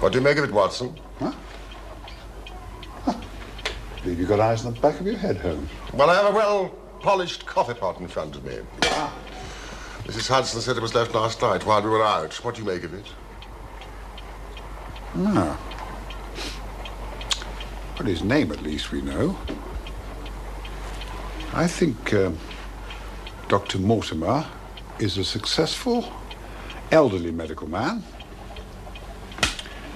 What do you make of it, Watson? Huh? I believe you've got eyes on the back of your head, Holmes. Well, I have a well-polished coffee pot in front of me. Mrs. Hudson said it was left last night while we were out. What do you make of it? Ah. Well, his name, at least, we know. I think Dr. Mortimer is a successful, elderly medical man.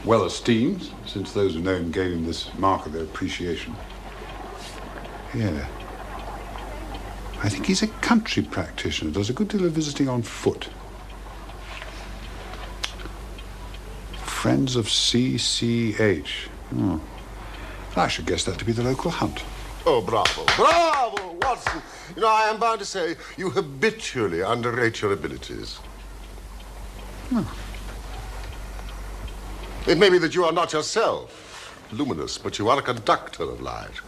Well esteemed, since those who know him gave him this mark of their appreciation. Yeah. I think he's a country practitioner, does a good deal of visiting on foot. Friends of CCH. I should guess that to be the local hunt. Oh, bravo. Bravo, Watson. You know, I am bound to say you habitually underrate your abilities. It may be that you are not yourself luminous, but you are a conductor of light.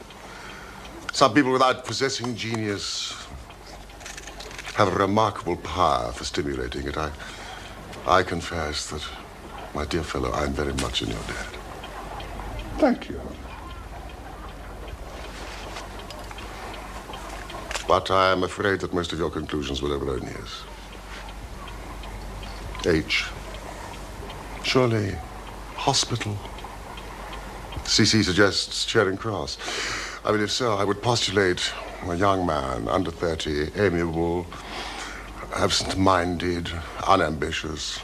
Some people without possessing genius have a remarkable power for stimulating it. I confess that, my dear fellow, I'm very much in your debt. Thank you. But I am afraid that most of your conclusions were erroneous. H. Surely, hospital. CC suggests Charing Cross. I mean, if so, I would postulate a young man, under 30, amiable, absent-minded, unambitious,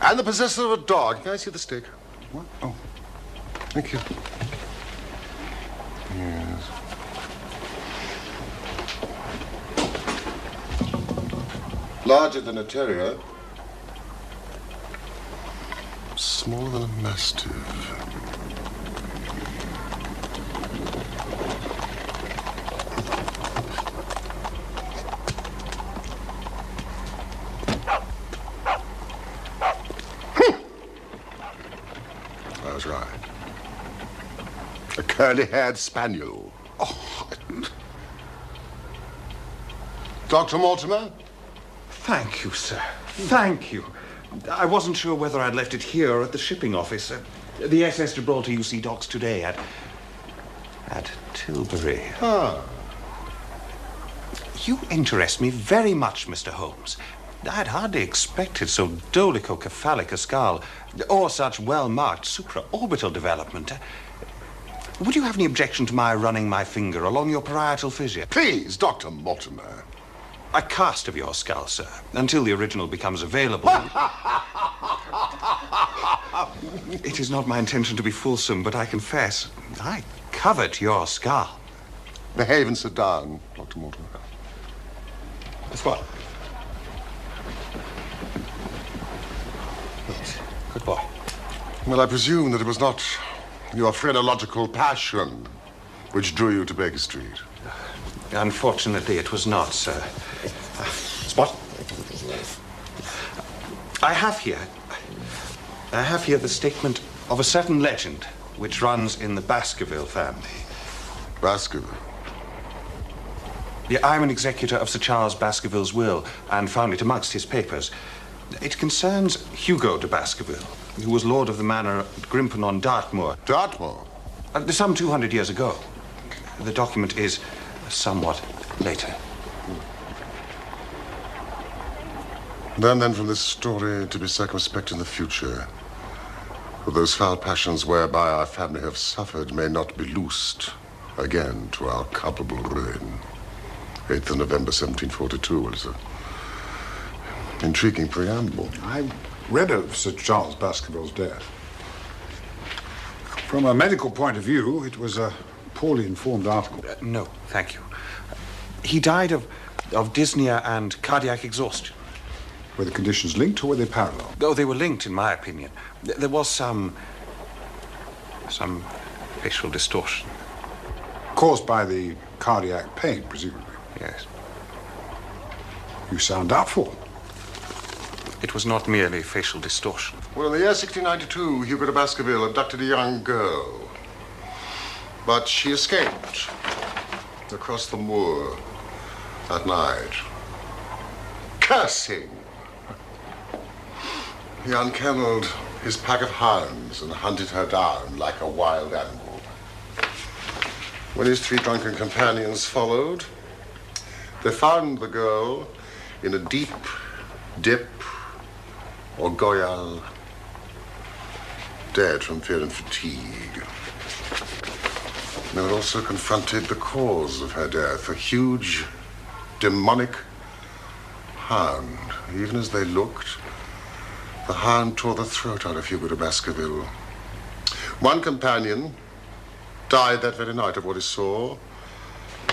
and the possessor of a dog. Can I see the stick? What? Oh. Thank you. Yes. Larger than a terrier. Smaller than a mastiff. I was right. A curly-haired spaniel. Oh. Dr. Mortimer? Thank you, sir. Thank you. I wasn't sure whether I'd left it here or at the shipping office. The SS Gibraltar UC docks today at Tilbury. Ah. You interest me very much, Mr. Holmes. I'd hardly expected so dolichocephalic a skull, or such well-marked supraorbital development. Would you have any objection to my running my finger along your parietal fissure? Please, Dr. Mortimer. A cast of your skull, sir, until the original becomes available. It is not my intention to be fulsome, but I confess, I covet your skull. Behave and sit down, Dr. Mortimer. That's what? Yes, good boy. Well, I presume that it was not your phrenological passion which drew you to Baker Street. Unfortunately, it was not, sir. Spot? I have here the statement of a certain legend which runs in the Baskerville family. Baskerville? Yeah, I'm an executor of Sir Charles Baskerville's will and found it amongst his papers. It concerns Hugo de Baskerville, who was lord of the manor at Grimpen on Dartmoor. Dartmoor? Some 200 years ago. The document is somewhat later. Learn then from this story to be circumspect in the future. For those foul passions whereby our family have suffered may not be loosed again to our culpable ruin. 8th of November, 1742 is an intriguing preamble. I read of Sir Charles Baskerville's death. From a medical point of view, it was a poorly informed article. No, thank you. He died of dyspnea and cardiac exhaustion. Were the conditions linked or were they parallel? Oh, they were linked, in my opinion. There was some facial distortion. Caused by the cardiac pain, presumably. Yes. You sound doubtful. It was not merely facial distortion. Well, in the year 1692, Hugo de Baskerville abducted a young girl. But she escaped across the moor at night, cursing. He unkennelled his pack of hounds and hunted her down like a wild animal. When his 3 drunken companions followed, they found the girl in a deep dip or goyal, dead from fear and fatigue. They had also confronted the cause of her death, a huge, demonic hound. Even as they looked, the hound tore the throat out of Hugo de Baskerville. One companion died that very night of what he saw,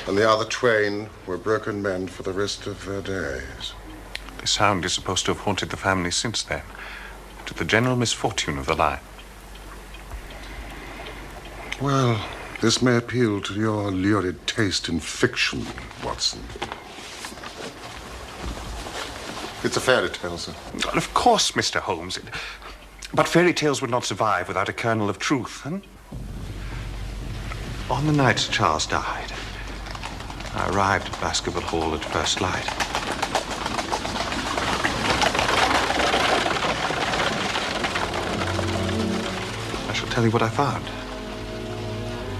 and the other twain were broken men for the rest of their days. This hound is supposed to have haunted the family since then, to the general misfortune of the line. Well, this may appeal to your lurid taste in fiction, Watson. It's a fairy tale, sir. Well, of course, Mr. Holmes. But fairy tales would not survive without a kernel of truth, huh? On the night Sir Charles died, I arrived at Baskerville Hall at first light. I shall tell you what I found.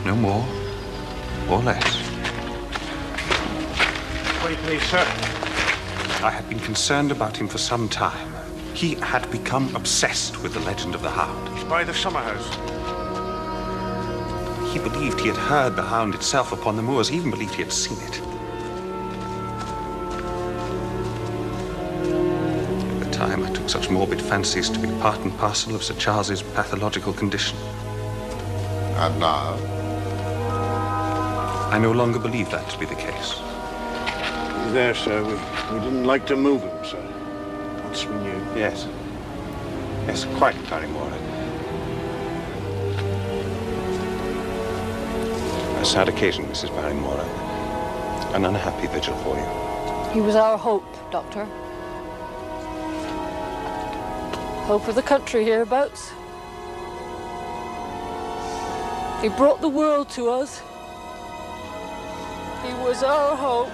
No more or less. Wait, please, sir. I had been concerned about him for some time. He had become obsessed with the legend of the Hound. He's by the summer house. He believed he had heard the hound itself upon the moors. He even believed he had seen it. At the time, I took such morbid fancies to be part and parcel of Sir Charles's pathological condition. And now? I no longer believe that to be the case. He's there, sir. We didn't like to move him, sir. Once we knew. Yes. Yes, quite, Barrymore. A sad occasion, Mrs. Barrymore. An unhappy vigil for you. He was our hope, Doctor. Hope of the country hereabouts. He brought the world to us. He was our hope.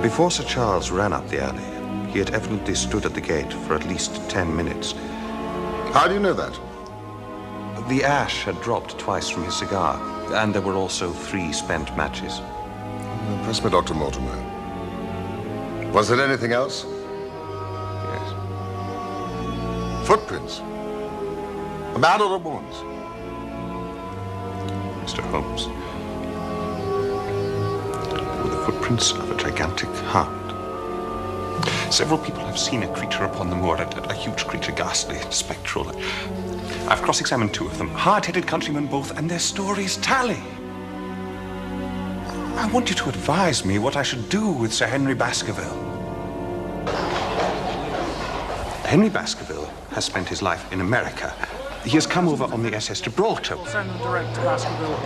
Before Sir Charles ran up the alley, he had evidently stood at the gate for at least 10 minutes. How do you know that? The ash had dropped twice from his cigar, and there were also 3 spent matches. Press me, Dr. Mortimer. Was there anything else? Yes. Footprints? A man or a woman's? Mr. Holmes. Were the footprints of a gigantic hound. Several people have seen a creature upon the moor, a huge creature, ghastly, spectral. I've cross-examined 2 of them, hard-headed countrymen both, and their stories tally. I want you to advise me what I should do with Sir Henry Baskerville. Henry Baskerville has spent his life in America. He has come over on the SS Gibraltar. Send them direct to Baskerville.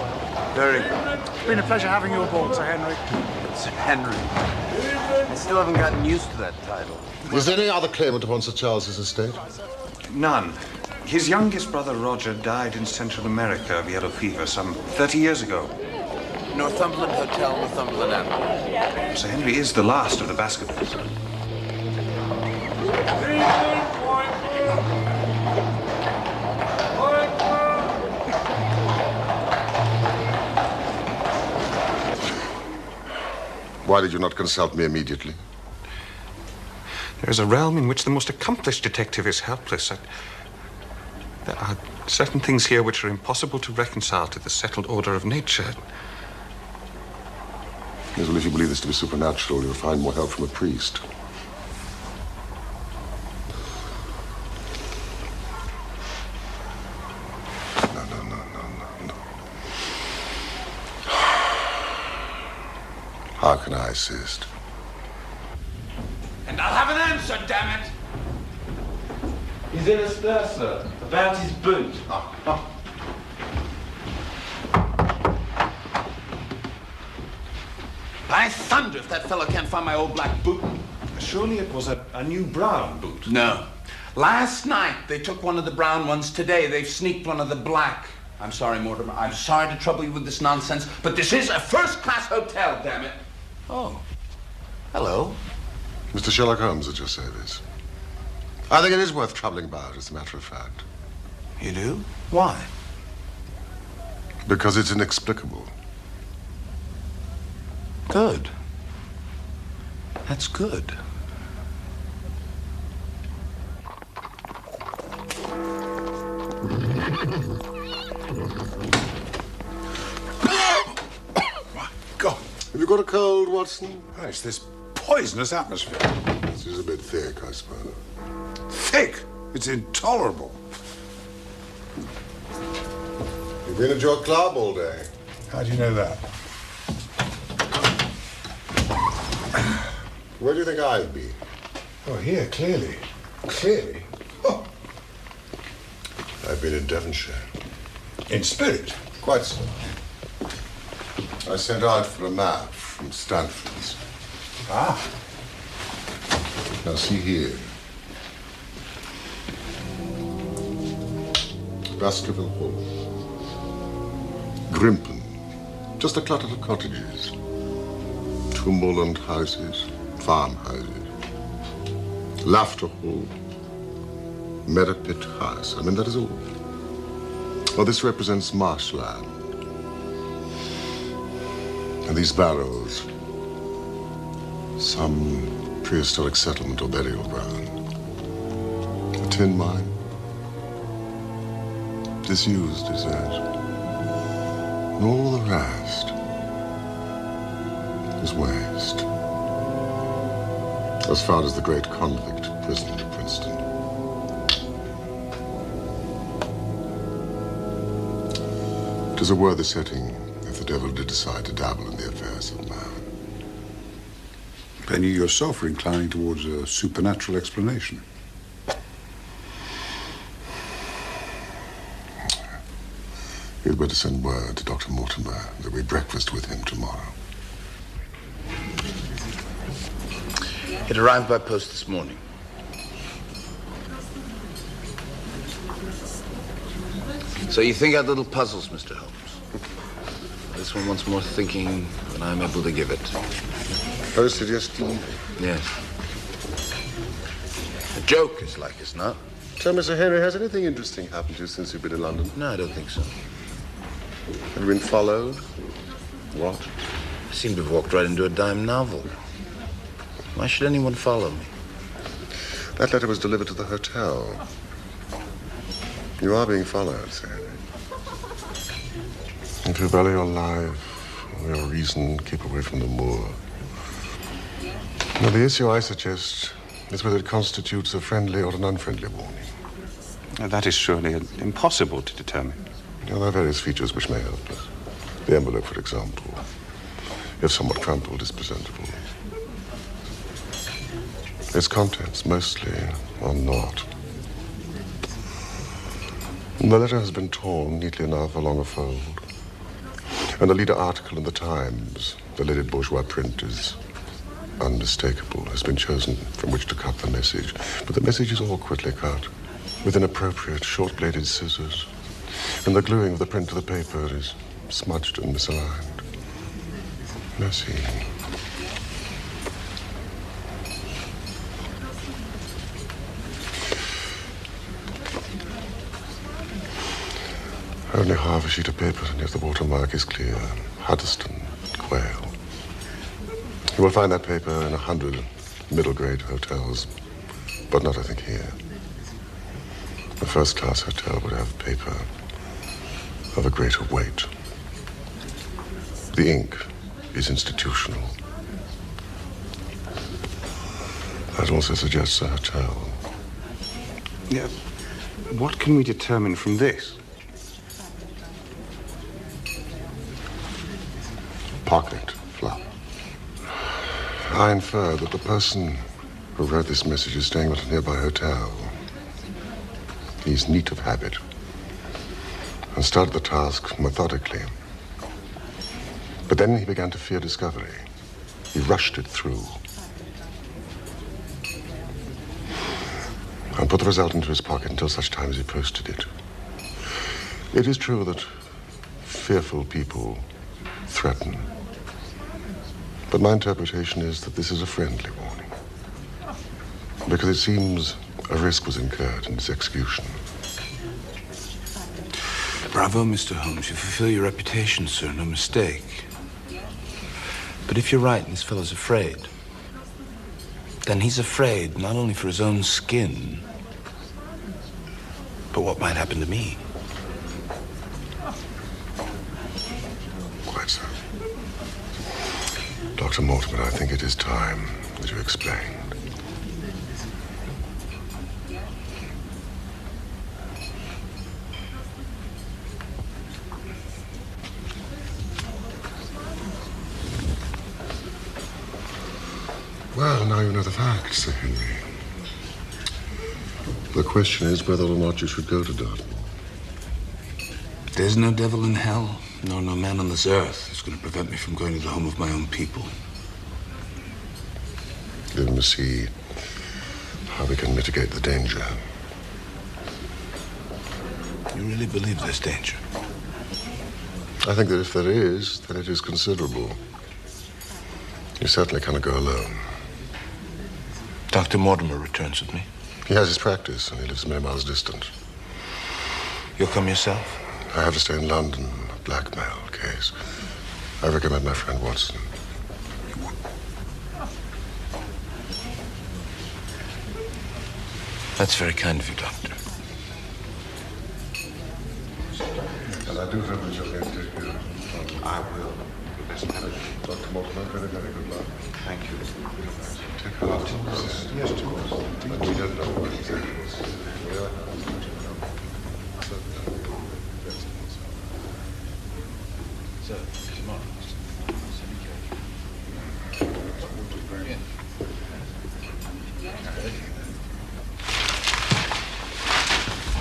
Very good. It's been a pleasure having you aboard, Sir Henry. Sir Henry. I still haven't gotten used to that title. Is there any other claimant upon Sir Charles's estate? None. His youngest brother, Roger, died in Central America of yellow fever some 30 years ago. Northumberland Hotel, Northumberland Avenue. Sir Henry is the last of the Baskervilles. Why did you not consult me immediately? There is a realm in which the most accomplished detective is helpless. There are certain things here which are impossible to reconcile to the settled order of nature. Yes, well, if you believe this to be supernatural, you'll find more help from a priest. No. How can I assist? And I'll have an answer, damn it! He's in a stir, sir. About his boot. By thunder, if that fellow can't find my old black boot. Surely it was a new brown boot. No. Last night, they took one of the brown ones. Today, they've sneaked one of the black. I'm sorry, Mortimer. I'm sorry to trouble you with this nonsense, but this is a first-class hotel, damn it. Oh. Hello. Mr. Sherlock Holmes at your service. I think it is worth troubling about, as a matter of fact. You do? Why? Because it's inexplicable. Good. That's good. My God. Have you got a cold, Watson? Oh, it's this poisonous atmosphere. This is a bit thick, I suppose. Thick. It's intolerable. You've been at your club all day. How do you know that? Where do you think I'd be? Oh, here, clearly. Clearly. Oh. I've been in Devonshire. In spirit. Quite so. I sent out for a map from Stanford's. Ah. Now see here. Baskerville Hall. Grimpen. Just a clutter of cottages. Two moorland houses, farmhouses. Laughter Hall. Meadowpit House. I mean, that is all. Well, this represents marshland. And these barrows, some prehistoric settlement or burial ground. A tin mine. Disused, is that? And all the rest is waste. As far as the great convict prison at Princeton. It is a worthy setting if the devil did decide to dabble in the affairs of man. Then you yourself are inclining towards a supernatural explanation. You'd better send word to Dr. Mortimer that we breakfast with him tomorrow. It arrived by post this morning. So you think out little puzzles, Mr. Holmes. This one wants more thinking than I'm able to give it. Very suggestive. Yes. A joke is like, it's not? Tell me, Sir Henry, has anything interesting happened to you since you've been in London? No, I don't think so. Have you been followed? What? I seem to have walked right into a dime novel. Why should anyone follow me? That letter was delivered to the hotel. You are being followed, Sir Henry. If you value your life or your reason, keep away from the moor. Now, the issue I suggest is whether it constitutes a friendly or an unfriendly warning. Now, that is surely impossible to determine. Now, there are various features which may help us. The envelope, for example, if somewhat crumpled, is presentable. Its contents, mostly, are not. And the letter has been torn neatly enough along a fold. And the leader article in the Times, the leaded bourgeois print, is unmistakable, has been chosen from which to cut the message. But the message is awkwardly cut, with inappropriate short-bladed scissors. And the gluing of the print to the paper is smudged and misaligned. Now see. Only half a sheet of paper, and yet the watermark is clear. Huddeston, Quayle. You will find that paper in 100 middle-grade hotels, but not, I think, here. A first-class hotel would have paper of a greater weight. The ink is institutional. That also suggests a hotel. Yeah. What can we determine from this? Pocket flap. I infer that the person who wrote this message is staying at a nearby hotel. He's neat of habit and started the task methodically. But then he began to fear discovery. He rushed it through. and put the result into his pocket until such time as he posted it. It is true that fearful people threaten, but my interpretation is that this is a friendly warning, because it seems a risk was incurred in its execution. Bravo, Mr. Holmes. You fulfill your reputation, sir. No mistake. But if you're right and this fellow's afraid, then he's afraid not only for his own skin, but what might happen to me. Quite so. Dr. Mortimer, I think it is time that you explained. Well, now you know the facts, Sir Henry. The question is whether or not you should go to Dartmoor. There's no devil in hell, nor no man on this earth who's going to prevent me from going to the home of my own people. Then we'll see how we can mitigate the danger. You really believe there's danger? I think that if there is, then it is considerable. You certainly cannot go alone. Dr. Mortimer returns with me. He has his practice, and he lives many miles distant. You'll come yourself? I have to stay in London, a blackmail case. I recommend my friend Watson. That's very kind of you, Doctor. And I do hope that you'll get to take care of. I will. Dr. Mortimer, very, very good luck. Thank you. Take her out. Yes, of course. But we don't know what exactly it is.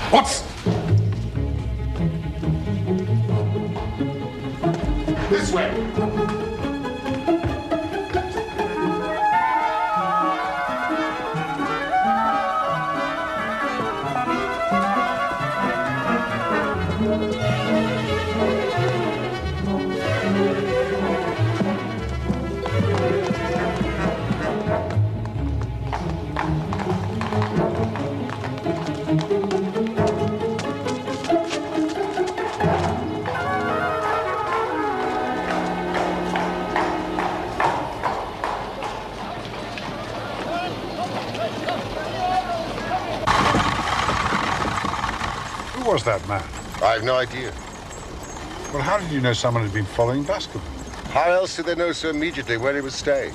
What? This way. Who was that man? I have no idea. Well, how did you know someone had been following Baskervilles? How else did they know so immediately where he was staying?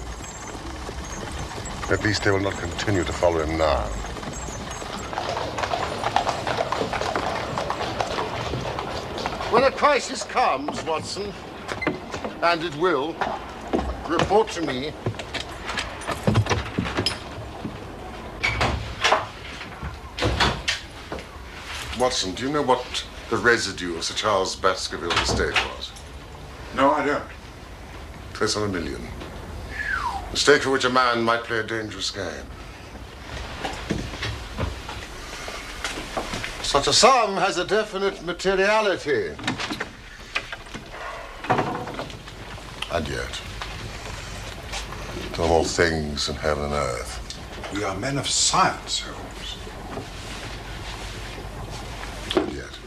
At least they will not continue to follow him now. When a crisis comes, Watson, and it will, report to me. Watson, do you know what the residue of Sir Charles Baskerville's estate was? No, I don't. Close on $1 million. A stake for which a man might play a dangerous game. Such a sum has a definite materiality. And yet, to all things in heaven and earth. We are men of science, Holmes. And yet.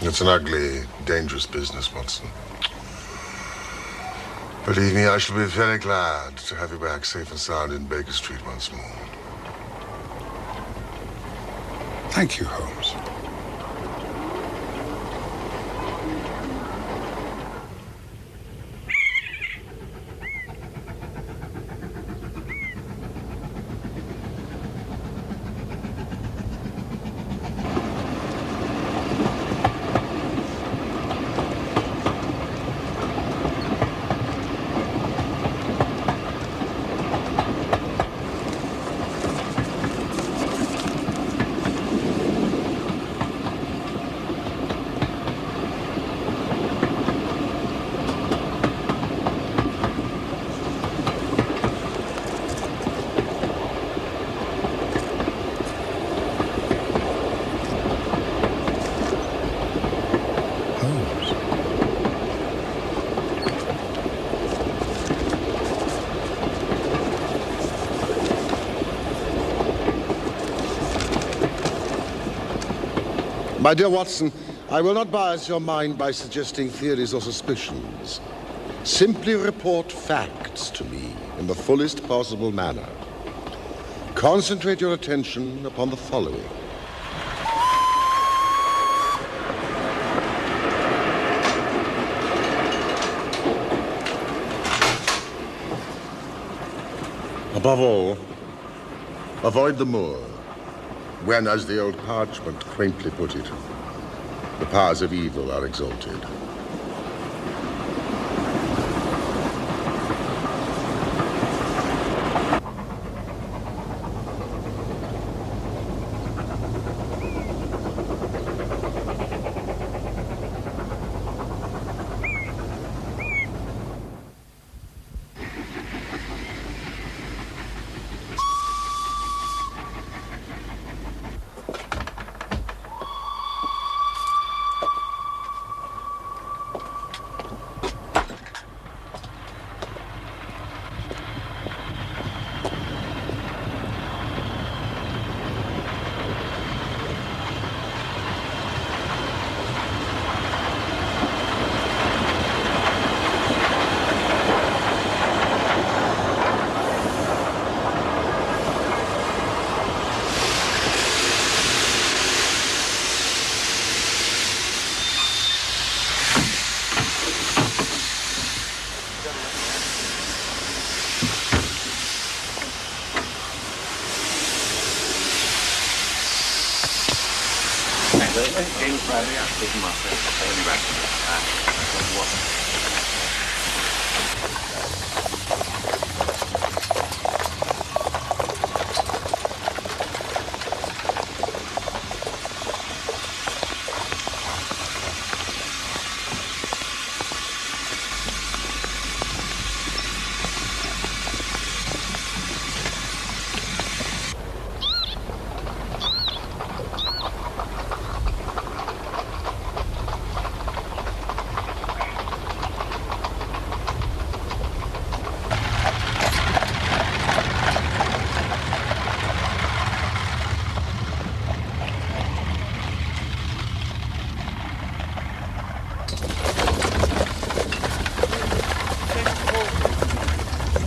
It's an ugly, dangerous business, Watson. Believe me, I shall be very glad to have you back safe and sound in Baker Street once more. Thank you, Holmes. My dear Watson, I will not bias your mind by suggesting theories or suspicions. Simply report facts to me in the fullest possible manner. Concentrate your attention upon the following. Above all, avoid the moor, when, as the old parchment quaintly put it, the powers of evil are exalted.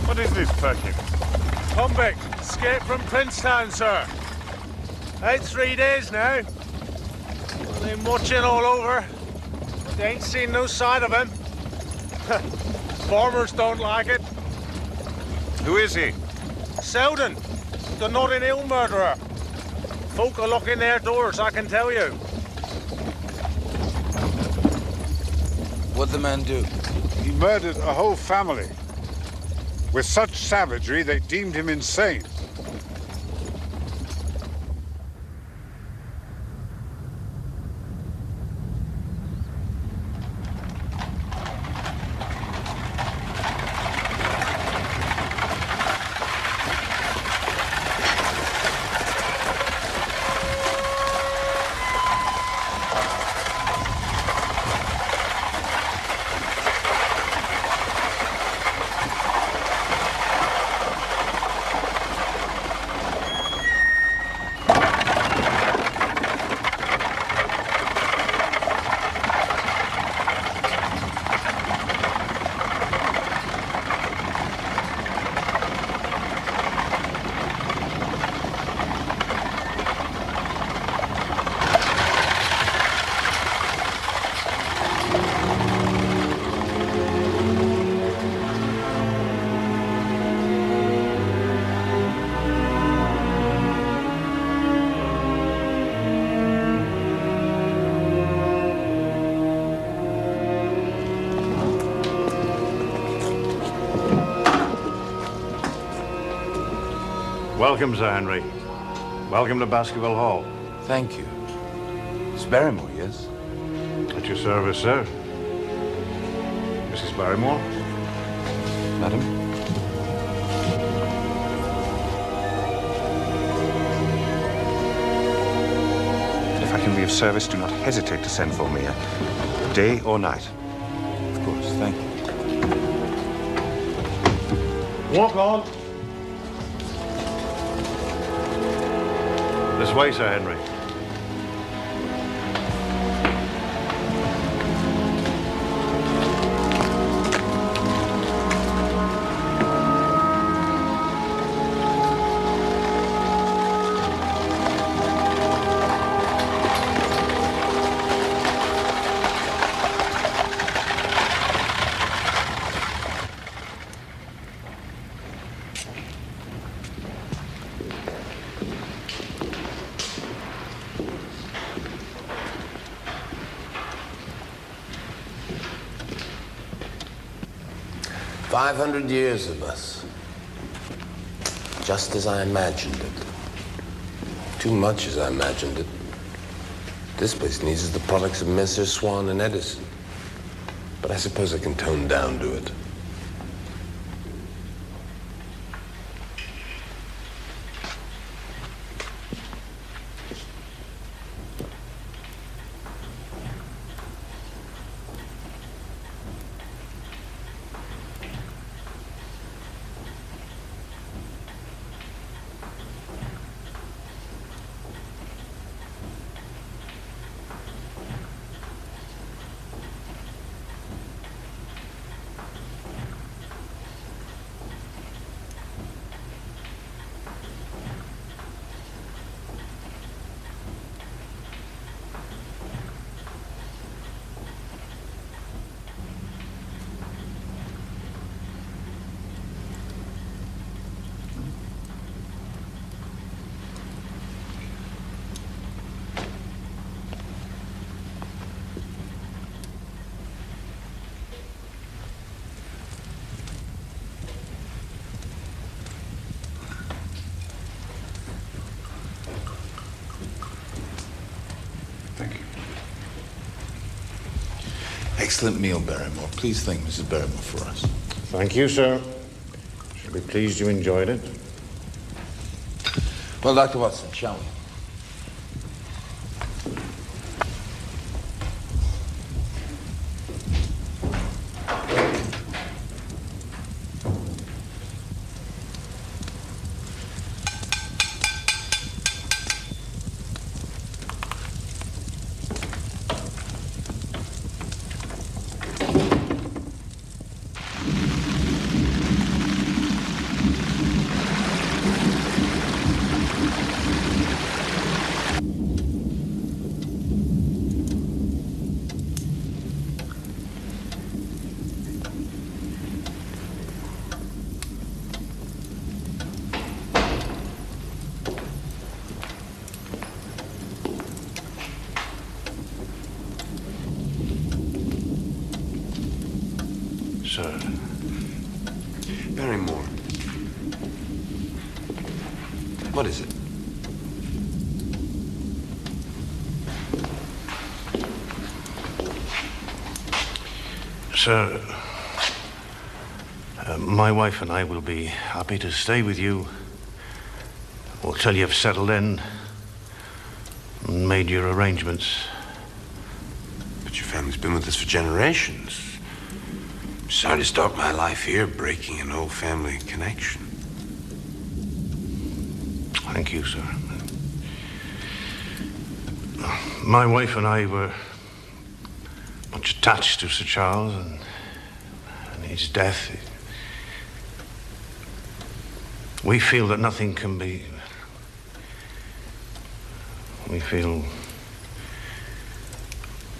What is this packet? Convict, escaped from Princetown, sir. Out 3 days now. Well, been watching all over. They ain't seen no sign of him. Farmers don't like it. Who is he? Selden, the Notting Hill murderer. Folk are locking their doors, I can tell you. What'd the man do? He murdered a whole family. With such savagery, they deemed him insane. Welcome, Sir Henry. Welcome to Baskerville Hall. Thank you. It's Barrymore, yes? At your service, sir. Mrs. Barrymore? Madam? If I can be of service, do not hesitate to send for me, day or night. Of course, thank you. Walk on. This way, Sir Henry. 500 years of us. Just as I imagined it. Too much as I imagined it. This place needs the products of Messrs. Swan and Edison. But I suppose I can tone down to it. Excellent meal, Barrymore. Please thank Mrs. Barrymore for us. Thank you, sir. Shall be pleased you enjoyed it. Well, Dr. Watson, shall we? Sir. Barrymore. What is it? Sir, my wife and I will be happy to stay with you until you've settled in and made your arrangements. But your family's been with us for generations. Sorry to start my life here, breaking an old family connection. Thank you, sir. My wife and I were much attached to Sir Charles, and his death. We feel that nothing can be. We feel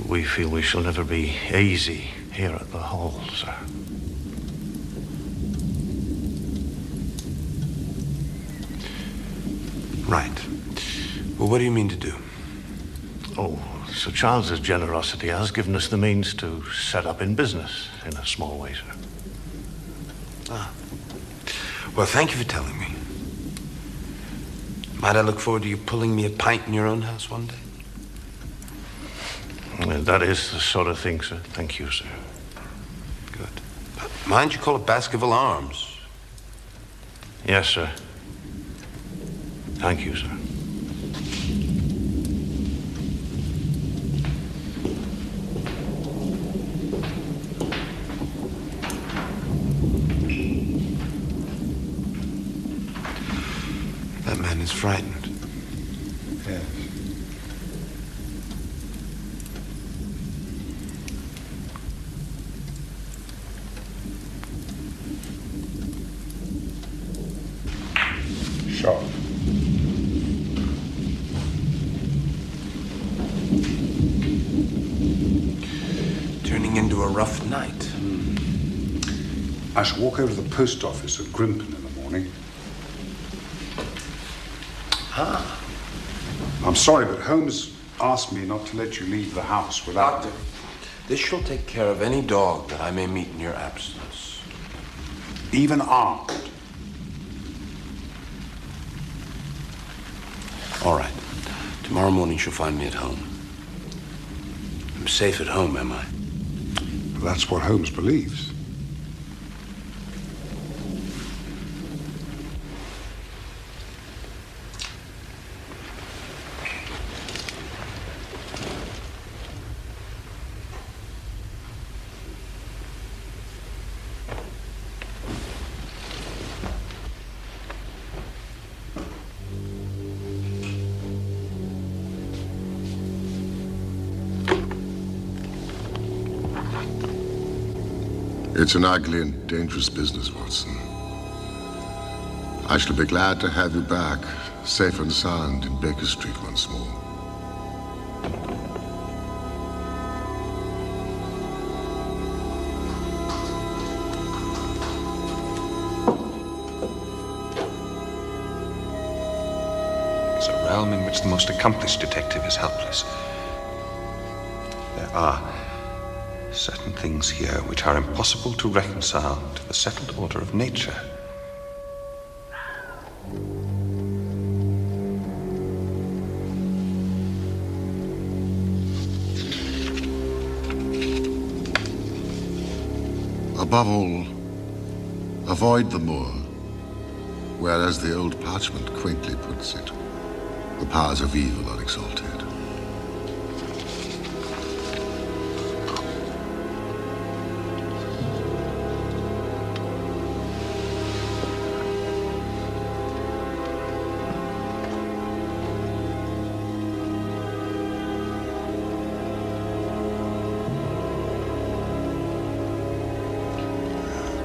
we shall never be easy here at the Hall, sir. Right. Well, what do you mean to do? Oh, Sir Charles's generosity has given us the means to set up in business in a small way, sir. Ah. Well, thank you for telling me. Might I look forward to you pulling me a pint in your own house one day? Well, that is the sort of thing, sir. Thank you, sir. Good. But mind you call it Baskerville Arms. Yes, sir. Thank you, sir. That man is frightened. Yes. Shot. Turning into a rough night. I shall walk over to the post office at Grimpen in the morning. Ah. I'm sorry, but Holmes asked me not to let you leave the house without... Doctor, this shall take care of any dog that I may meet in your absence. even armed. All right. Tomorrow morning she'll find me at home. I'm safe at home, am I? That's what Holmes believes. It's an ugly and dangerous business, Watson. I shall be glad to have you back, safe and sound, in Baker Street once more. It's a realm in which the most accomplished detective is helpless. There are certain things here which are impossible to reconcile to the settled order of nature. Above all, avoid the moor, where, as the old parchment quaintly puts it, the powers of evil are exalted.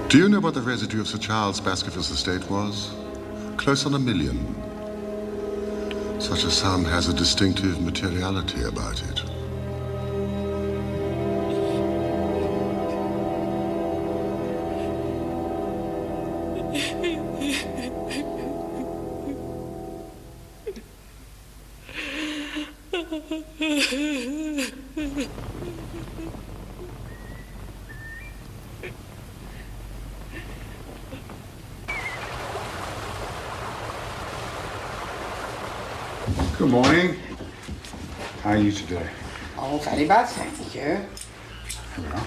Do you know what the residue of Sir Charles Baskervilles' estate was? Close on 1 million. Such a sum has a distinctive materiality about it. Good morning. How are you today? Oh, very well, thank you. Here we are.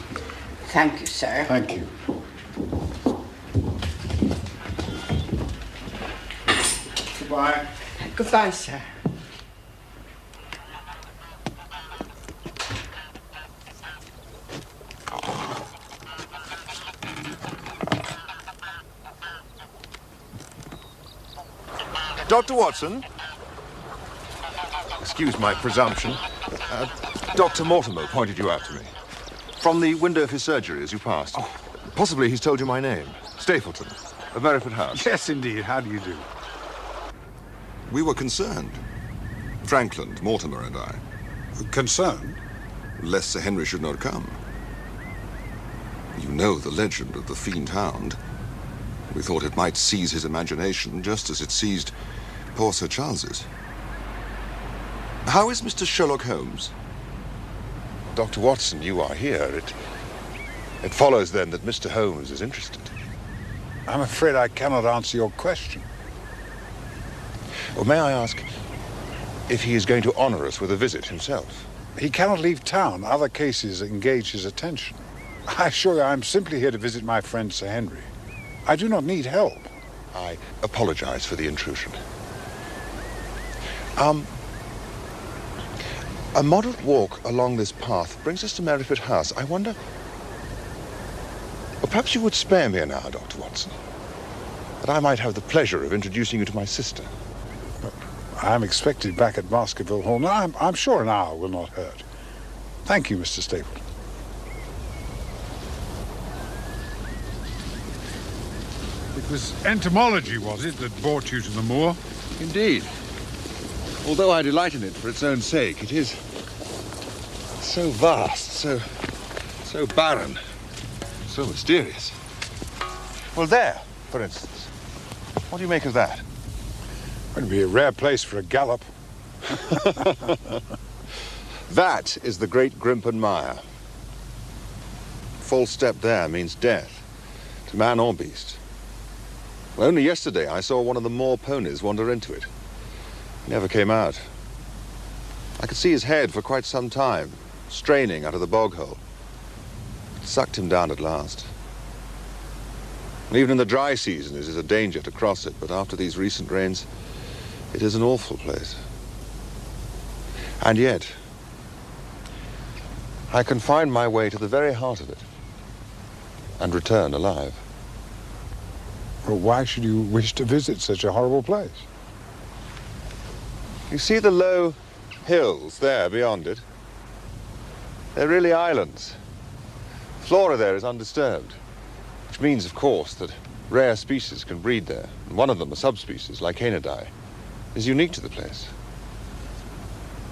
Thank you, sir. Thank you. Goodbye. Goodbye, sir. Dr. Watson? Excuse my presumption. Dr. Mortimer pointed you out to me. From the window of his surgery as you passed. Oh. Possibly he's told you my name. Stapleton, of Merriford House. Yes, indeed. How do you do? We were concerned. Frankland, Mortimer and I. Concerned? Lest Sir Henry should not come. You know the legend of the fiend Hound. We thought it might seize his imagination just as it seized poor Sir Charles's. How is Mr. Sherlock Holmes? Dr. Watson, you are here. It follows, then, that Mr. Holmes is interested. I'm afraid I cannot answer your question. Well, may I ask if he is going to honor us with a visit himself? He cannot leave town. Other cases engage his attention. I assure you, I'm simply here to visit my friend Sir Henry. I do not need help. I apologize for the intrusion. A moderate walk along this path brings us to Merriford House. I wonder... Well, perhaps you would spare me an hour, Dr. Watson, that I might have the pleasure of introducing you to my sister. I'm expected back at Baskerville Hall. No, I'm sure an hour will not hurt. Thank you, Mr. Stapleton. It was entomology, was it, that brought you to the moor? Indeed. Although I delight in it for its own sake, it is so vast, so barren, so mysterious. Well, there, for instance. What do you make of that? It'd be a rare place for a gallop. That is the Great Grimpen Mire. False step there means death, to man or beast. Well, only yesterday I saw one of the moor ponies wander into it. He never came out. I could see his head for quite some time, straining out of the bog hole. It sucked him down at last. And even in the dry season, it is a danger to cross it, but after these recent rains, it is an awful place. And yet, I can find my way to the very heart of it and return alive. Well, why should you wish to visit such a horrible place? You see the low hills there beyond it? They're really islands. The flora there is undisturbed, which means, of course, that rare species can breed there. And one of them, a subspecies, like Canidae, is unique to the place.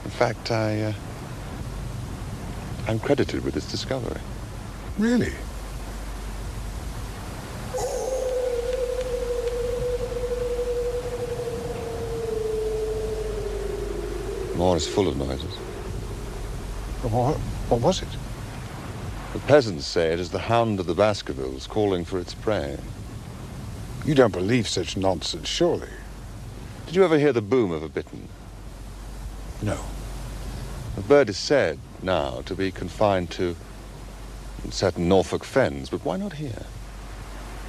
In fact, I'm credited with its discovery. Really? The moor is full of noises. What was it? The peasants say it is the Hound of the Baskervilles calling for its prey. You don't believe such nonsense, surely? Did you ever hear the boom of a bittern? No. The bird is said now to be confined to certain Norfolk fens, but why not here?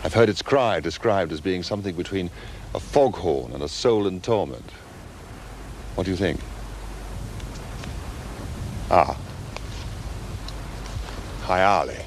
I've heard its cry described as being something between a foghorn and a soul in torment. What do you think? Ah. Hyale.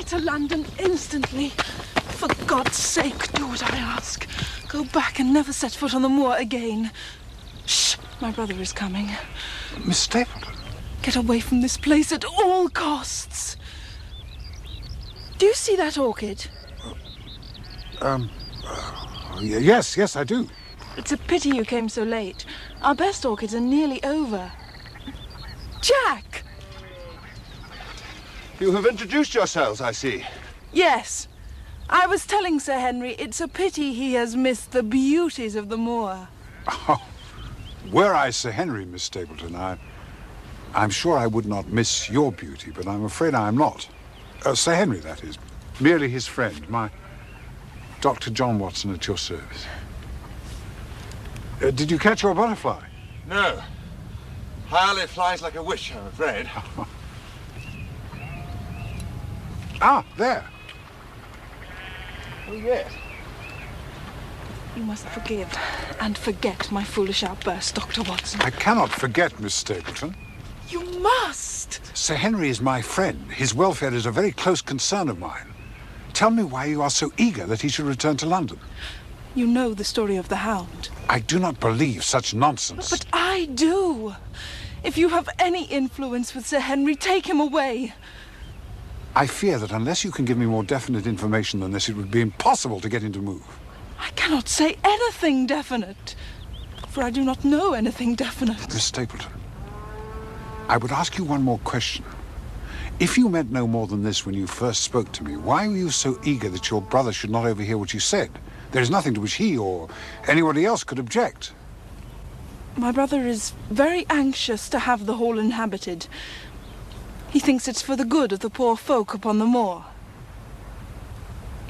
To London instantly. For God's sake, do what I ask. Go back and never set foot on the moor again. Shh! My brother is coming. Miss Stapleton? Get away from this place at all costs. Do you see that orchid? Yes, I do. It's a pity you came so late. Our best orchids are nearly over. Jack! You have introduced yourselves, I see. Yes. I was telling Sir Henry it's a pity he has missed the beauties of the moor. Oh, were I Sir Henry, Miss Stapleton, I'm sure I would not miss your beauty, but I'm afraid I am not. Sir Henry, that is. Merely his friend, my Dr. John Watson at your service. Did you catch your butterfly? No. Hyale flies like a witch, I'm afraid. Ah, there. Oh, yes. You must forgive and forget my foolish outburst, Dr. Watson. I cannot forget, Miss Stapleton. You must! Sir Henry is my friend. His welfare is a very close concern of mine. Tell me why you are so eager that he should return to London. You know the story of the Hound. I do not believe such nonsense. But I do. If you have any influence with Sir Henry, take him away. I fear that unless you can give me more definite information than this, it would be impossible to get him to move. I cannot say anything definite, for I do not know anything definite. Miss Stapleton, I would ask you one more question. If you meant no more than this when you first spoke to me, why were you so eager that your brother should not overhear what you said? There is nothing to which he or anybody else could object. My brother is very anxious to have the hall inhabited. He thinks it's for the good of the poor folk upon the moor.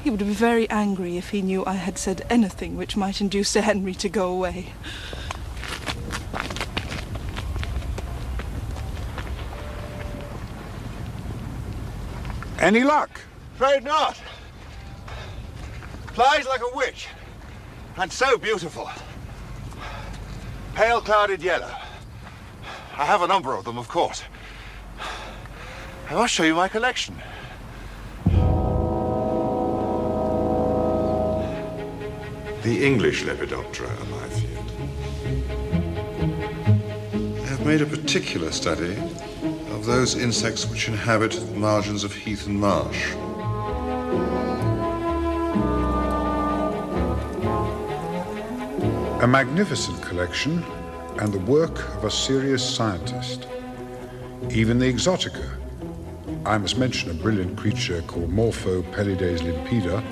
He would be very angry if he knew I had said anything which might induce Sir Henry to go away. Any luck? Afraid not. Flies like a witch. And so beautiful. Pale clouded yellow. I have a number of them, of course. I must show you my collection. The English Lepidoptera are my field. I have made a particular study of those insects which inhabit the margins of heath and marsh. A magnificent collection and the work of a serious scientist. Even the Exotica, I must mention a brilliant creature called Morpho Pelides limpida,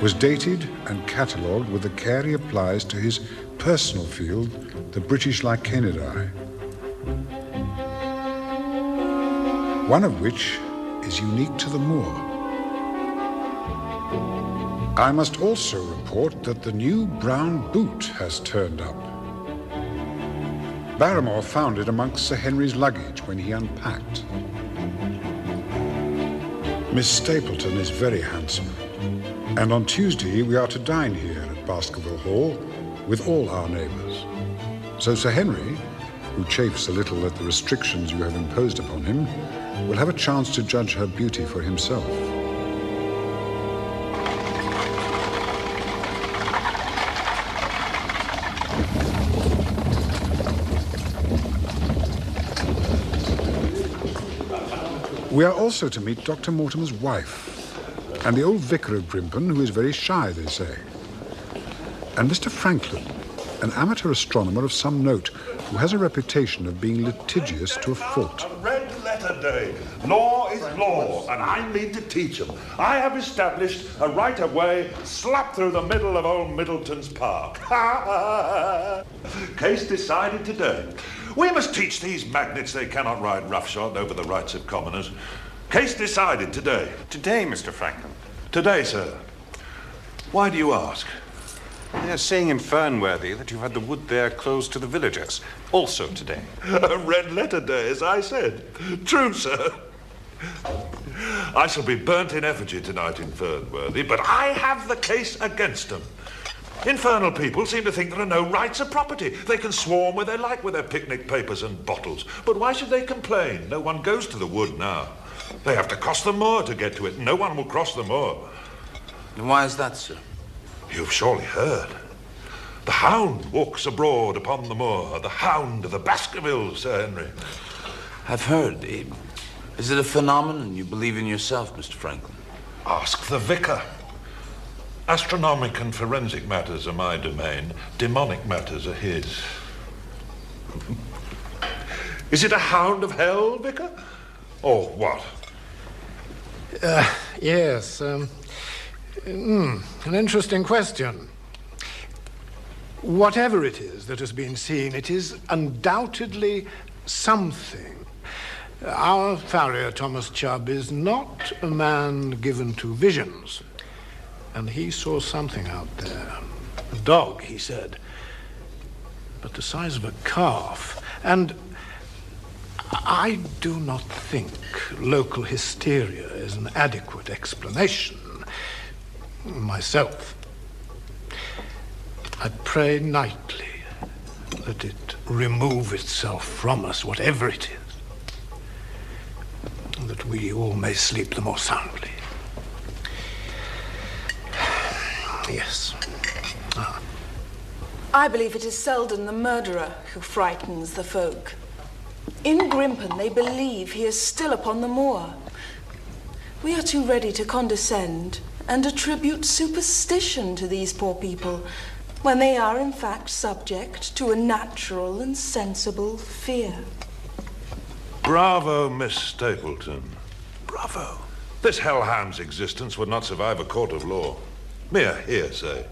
was dated and catalogued with the care he applies to his personal field, the British Lycaenidae. One of which is unique to the moor. I must also report that the new brown boot has turned up. Barrymore found it amongst Sir Henry's luggage when he unpacked. Miss Stapleton is very handsome, and on Tuesday we are to dine here at Baskerville Hall with all our neighbours. So Sir Henry, who chafes a little at the restrictions you have imposed upon him, will have a chance to judge her beauty for himself. We are also to meet Dr. Mortimer's wife, and the old vicar of Grimpen, who is very shy, they say. And Mr. Franklin, an amateur astronomer of some note, who has a reputation of being litigious to a fault. A red letter day. Law is law, and I mean to teach them. I have established a right-of-way slap through the middle of old Middleton's park. Case decided today. We must teach these magnates they cannot ride roughshod over the rights of commoners. Case decided today. Today, Mr. Franklin. Today, sir. Why do you ask? They're saying in Fernworthy that you've had the wood there closed to the villagers. Also today. A red letter day, as I said. True, sir. I shall be burnt in effigy tonight in Fernworthy, but I have the case against them. Infernal people seem to think there are no rights of property. They can swarm where they like with their picnic papers and bottles. But why should they complain? No one goes to the wood now. They have to cross the moor to get to it. No one will cross the moor. And why is that, sir? You've surely heard. The Hound walks abroad upon the moor. The Hound of the Baskervilles, Sir Henry. I've heard. Is it a phenomenon you believe in yourself, Mr. Franklin? Ask the vicar. Astronomic and forensic matters are my domain. Demonic matters are his. Is it a hound of hell, vicar? Or what? Yes. An interesting question. Whatever it is that has been seen, it is undoubtedly something. Our farrier, Thomas Chubb, is not a man given to visions. And he saw something out there. A dog, he said, but the size of a calf. And I do not think local hysteria is an adequate explanation. Myself, I pray nightly that it remove itself from us, whatever it is, and that we all may sleep the more soundly. Yes. I believe it is Selden the murderer who frightens the folk. In Grimpen, they believe he is still upon the moor. We are too ready to condescend and attribute superstition to these poor people when they are in fact subject to a natural and sensible fear. Bravo, Miss Stapleton. Bravo. This hellhound's existence would not survive a court of law. Mere hearsay.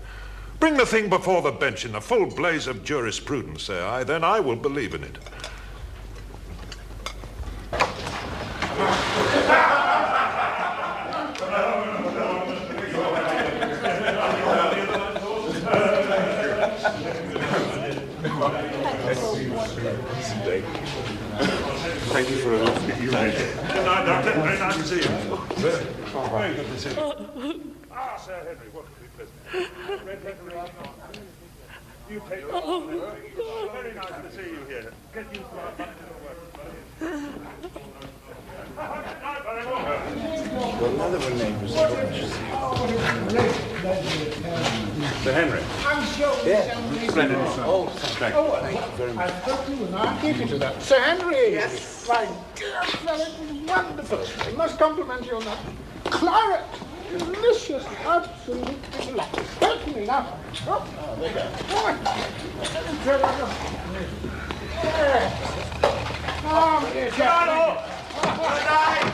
Bring the thing before the bench in the full blaze of jurisprudence, say I, then I will believe in it. Thank you for a lovely evening. Good night, Doctor. Very nice to see you. Very good to see you. Ah, Sir Henry, what could be pleasant? You take it. Very nice to see you here. Get used to our fun work. Another one neighbors. Sir Henry. I'm sure. Yeah. Splendid. Oh, thank you very much. I hope you will not keep you to that. Sir Henry! Yes? My dear fellow, it was wonderful. I must compliment you on that claret. Delicious, absolutely delightful. Certainly. enough. Oh, there you go. Oh, dear Charlie. Good night.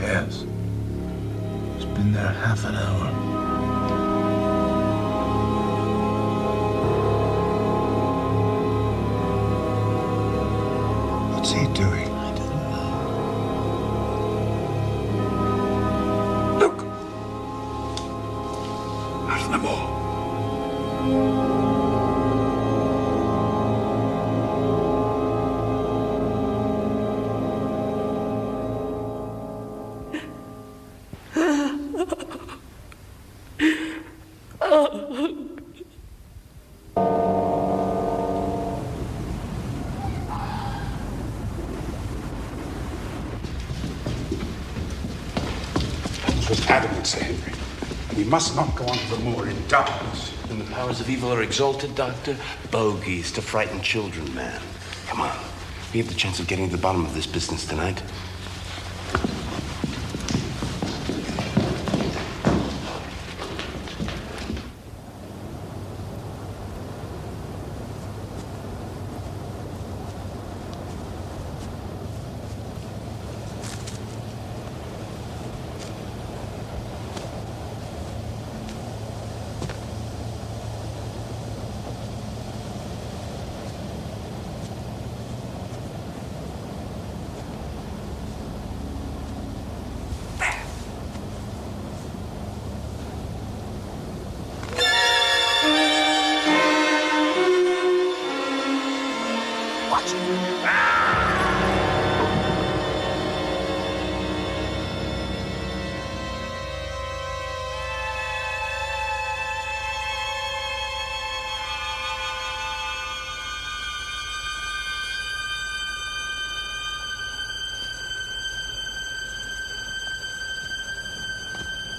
Yes. It's been there half an hour. What's he doing? I don't know. Look! Out of the moor. Holmes was adamant, Sir Henry. We must not go onto the moor in darkness. When the powers of evil are exalted, Doctor, bogies to frighten children, man. Come on. We have the chance of getting to the bottom of this business tonight.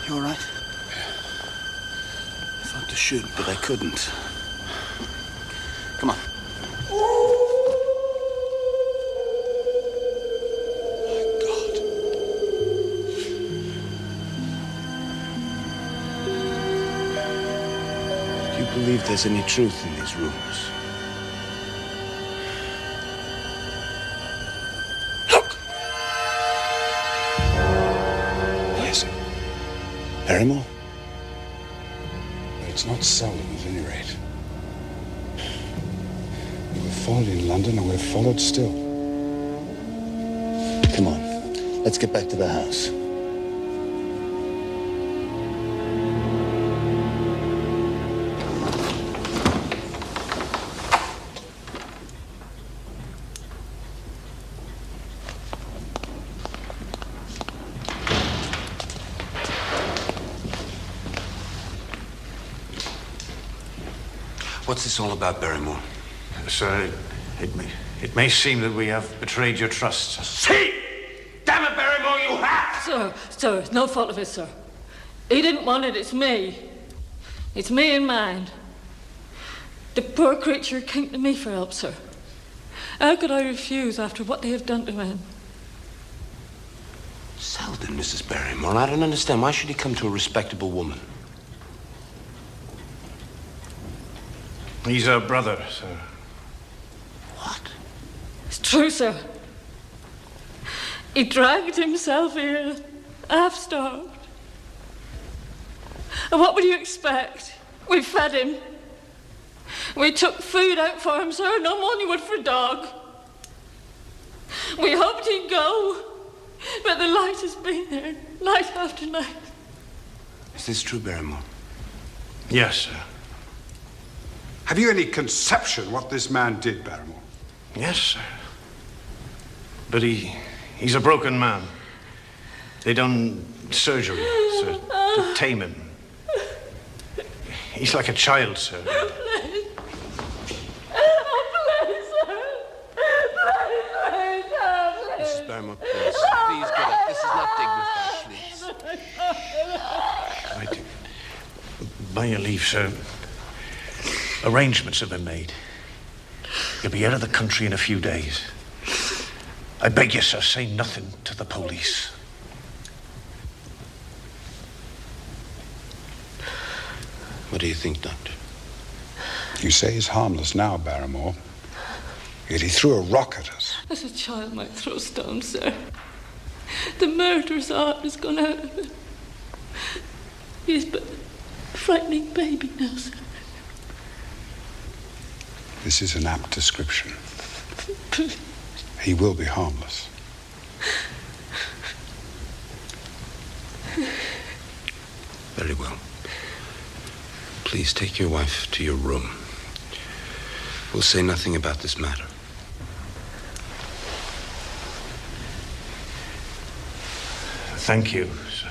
You all right? I thought to shoot, but I couldn't. Come on. Do you believe there's any truth in these rumors? Look! What is it? Barrymore? It's not seldom, at any rate. We were followed in London, and we're followed still. Come on. Let's get back to the house. What's this all about, Barrymore? Sir, it may seem that we have betrayed your trust. See! Damn it, Barrymore, you have! Sir, it's no fault of his, sir. He didn't want it, it's me. It's me and mine. The poor creature came to me for help, sir. How could I refuse after what they have done to him? Selden, Mrs. Barrymore, I don't understand. Why should he come to a respectable woman? He's our brother, sir. What? It's true, sir. He dragged himself here, half-starved. And what would you expect? We fed him. We took food out for him, sir, no more than you would for a dog. We hoped he'd go, but the light has been there, night after night. Is this true, Barrymore? Yes, sir. Have you any conception what this man did, Barrymore? Yes, sir. But he's a broken man. They done surgery, sir, to tame him. He's like a child, sir. Please. Oh, please, sir. Please, Mrs. Barrymore, please. Please get up. This is not dignified, please. By your leave, sir. Arrangements have been made. You'll be out of the country in a few days. I beg you, sir, say nothing to the police. What do you think, Doctor? You say he's harmless now, Barrymore. Yet he threw a rock at us. As a child might throw stones, sir. The murderer's heart has gone out of him. He is but a frightening baby now, sir. This is an apt description. He will be harmless. Very well. Please take your wife to your room. We'll say nothing about this matter. Thank you, sir.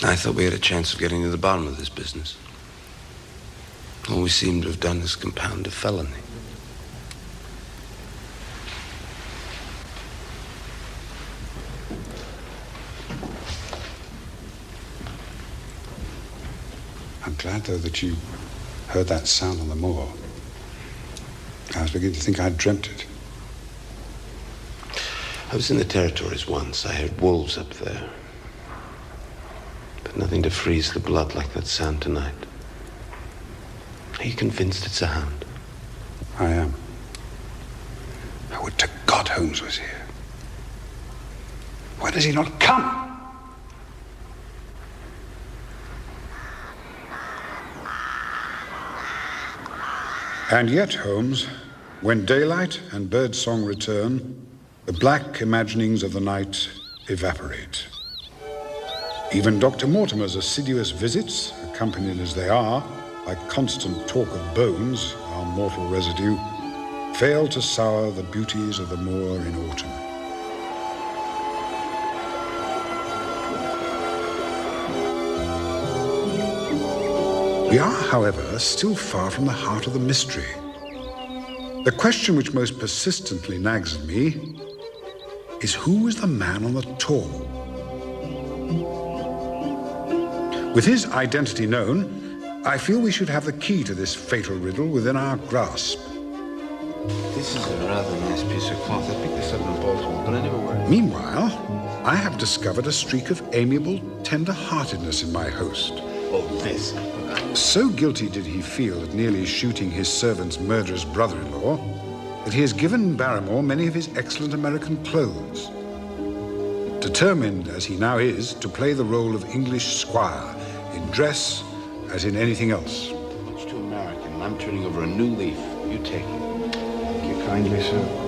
I thought we had a chance of getting to the bottom of this business. All we seem to have done is compound a felony. I'm glad, though, that you heard that sound on the moor. I was beginning to think I'd dreamt it. I was in the territories once. I heard wolves up there. But nothing to freeze the blood like that sound tonight. Are you convinced it's a hound? I am. I would to God Holmes was here. Why does he not come? And yet, Holmes, when daylight and birdsong return, the black imaginings of the night evaporate. Even Dr. Mortimer's assiduous visits, accompanied as they are by constant talk of bones, our mortal residue, fail to sour the beauties of the moor in autumn. We are, however, still far from the heart of the mystery. The question which most persistently nags at me is who is the man on the tor? With his identity known, I feel we should have the key to this fatal riddle within our grasp. This is a rather nice piece of cloth. I picked this up in Baltimore, but I never wear it. Meanwhile, I have discovered a streak of amiable tender-heartedness in my host. Oh, this. So guilty did he feel at nearly shooting his servant's murderous brother-in-law that he has given Barrymore many of his excellent American clothes. Determined, as he now is, to play the role of English squire in dress as in anything else. Much too American, and I'm turning over a new leaf. You take it. Thank you kindly, sir.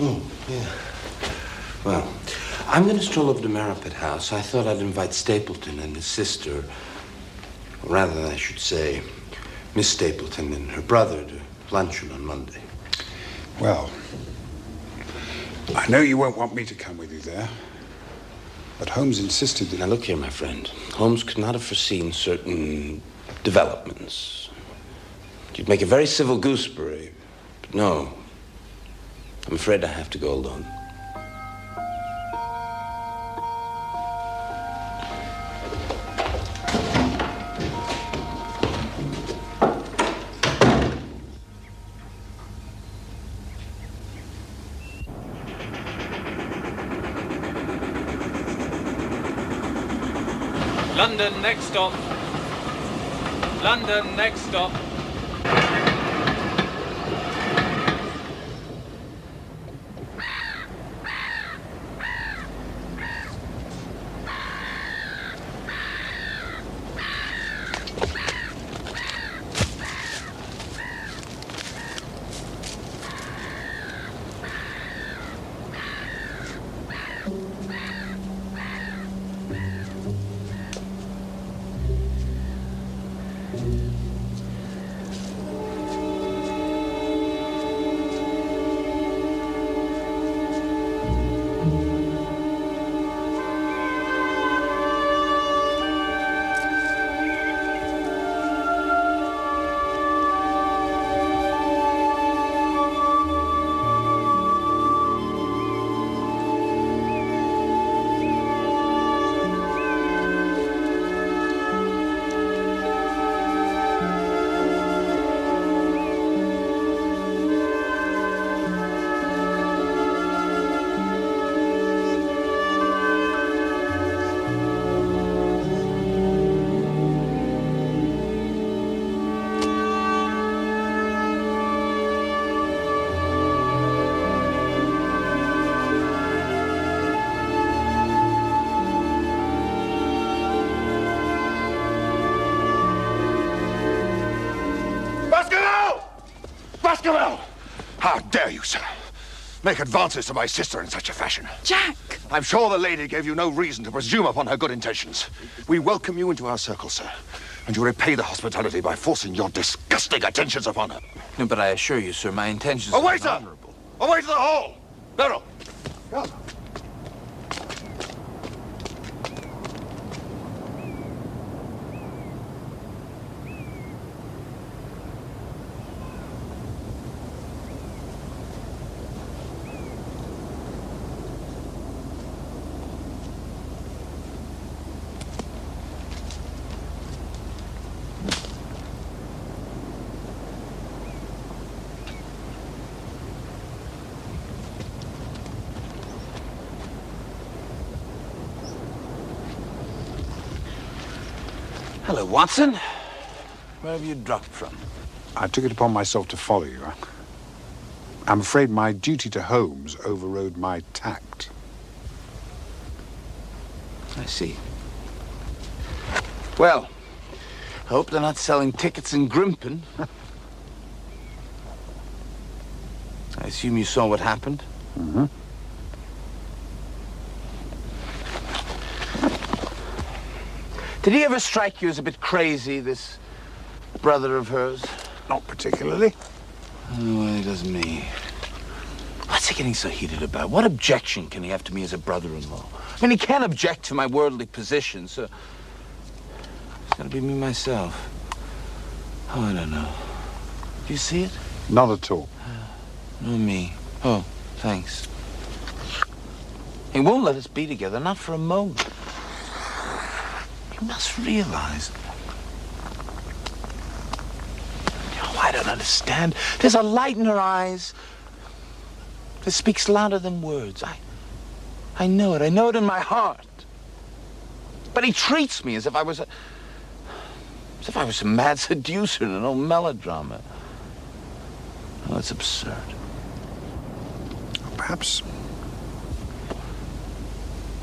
Oh, yeah. Well, I'm going to stroll over to Maripet House. I thought I'd invite Stapleton and his sister, or rather, I should say, Miss Stapleton and her brother to luncheon on Monday. Well, I know you won't want me to come with you there, but Holmes insisted that... Now, look here, my friend. Holmes could not have foreseen certain developments. You'd make a very civil gooseberry, but no. I'm afraid I have to go alone. London, next stop. London, next stop. Baskerville! How dare you, sir, make advances to my sister in such a fashion? Jack! I'm sure the lady gave you no reason to presume upon her good intentions. We welcome you into our circle, sir, and you repay the hospitality by forcing your disgusting attentions upon her. No, but I assure you, sir, my intentions Away, are sir! honorable. Away to the hall! Beryl! Come. Hello, Watson. Where have you dropped from? I took it upon myself to follow you. I'm afraid my duty to Holmes overrode my tact. I see. Well, I hope they're not selling tickets in Grimpen. I assume you saw what happened? Mm-hmm. Did he ever strike you as a bit crazy, this brother of hers? Not particularly. Oh, well, he does me. What's he getting so heated about? What objection can he have to me as a brother-in-law? I mean, he can't object to my worldly position, so... It's gotta be me myself. Oh, I don't know. Do you see it? Not at all. No, me. Oh, thanks. He won't let us be together, not for a moment. You must realize... Oh, I don't understand. There's a light in her eyes that speaks louder than words. I know it. I know it in my heart. But he treats me as if I was some mad seducer in an old melodrama. Oh, it's absurd. Perhaps...